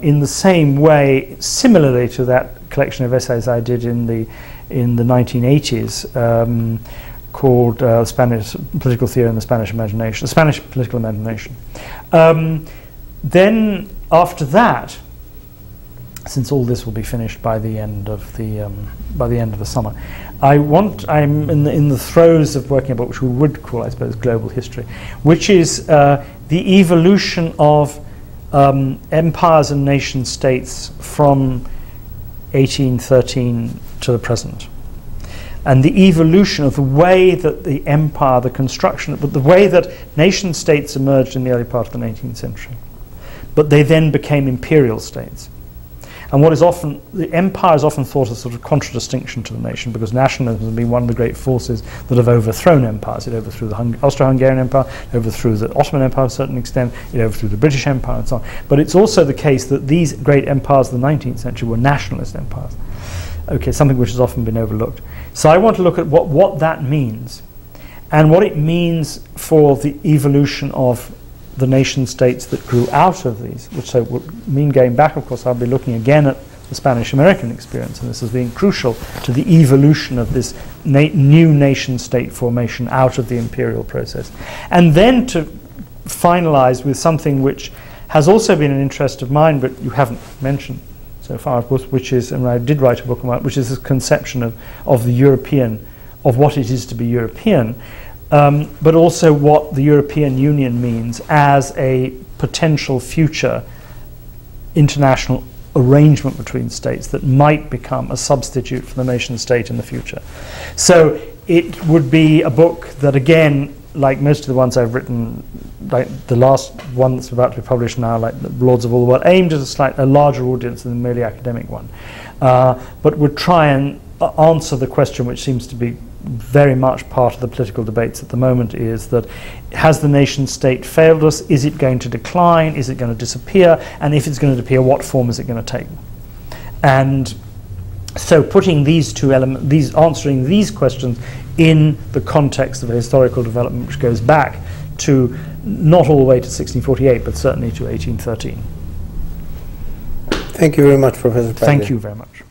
in the same way, similarly to that collection of essays I did in the 1980s, called Spanish Political Theory and the Spanish Imagination, the Spanish Political Imagination. Then after that, since all this will be finished by the end of the summer, I'm in the throes of working on a book which we would call, I suppose, global history, which is the evolution of empires and nation states from 1813 to the present, and the evolution of the way that the empire, the construction, but the way that nation states emerged in the early part of the 19th century, but they then became imperial states. And what is often, the empire is often thought as sort of contradistinction to the nation, because nationalism has been one of the great forces that have overthrown empires. It overthrew the Austro-Hungarian Empire, it overthrew the Ottoman Empire to a certain extent, it overthrew the British Empire, and so on. But it's also the case that these great empires of the 19th century were nationalist empires. Okay, something which has often been overlooked. So I want to look at what that means, and what it means for the evolution of the nation states that grew out of these, which so would mean going back, of course, I'll be looking again at the Spanish-American experience, and this has been crucial to the evolution of this new nation-state formation out of the imperial process. And then to finalize with something which has also been an interest of mine, but you haven't mentioned so far, of course, which is, and I did write a book about, which is this conception of the European, of what it is to be European, but also what the European Union means as a potential future international arrangement between states that might become a substitute for the nation state in the future. So it would be a book that, again, like most of the ones I've written, like the last one that's about to be published now, like the Lords of All the World, aimed at a larger audience than the merely academic one, but would try and answer the question which seems to be very much part of the political debates at the moment, is that, has the nation state failed us? Is it going to decline? Is it going to disappear? And if it's going to disappear, what form is it going to take? And so putting these two elements, answering these questions in the context of a historical development which goes back to not all the way to 1648, but certainly to 1813. Thank you very much, Professor Pagden. Thank you very much.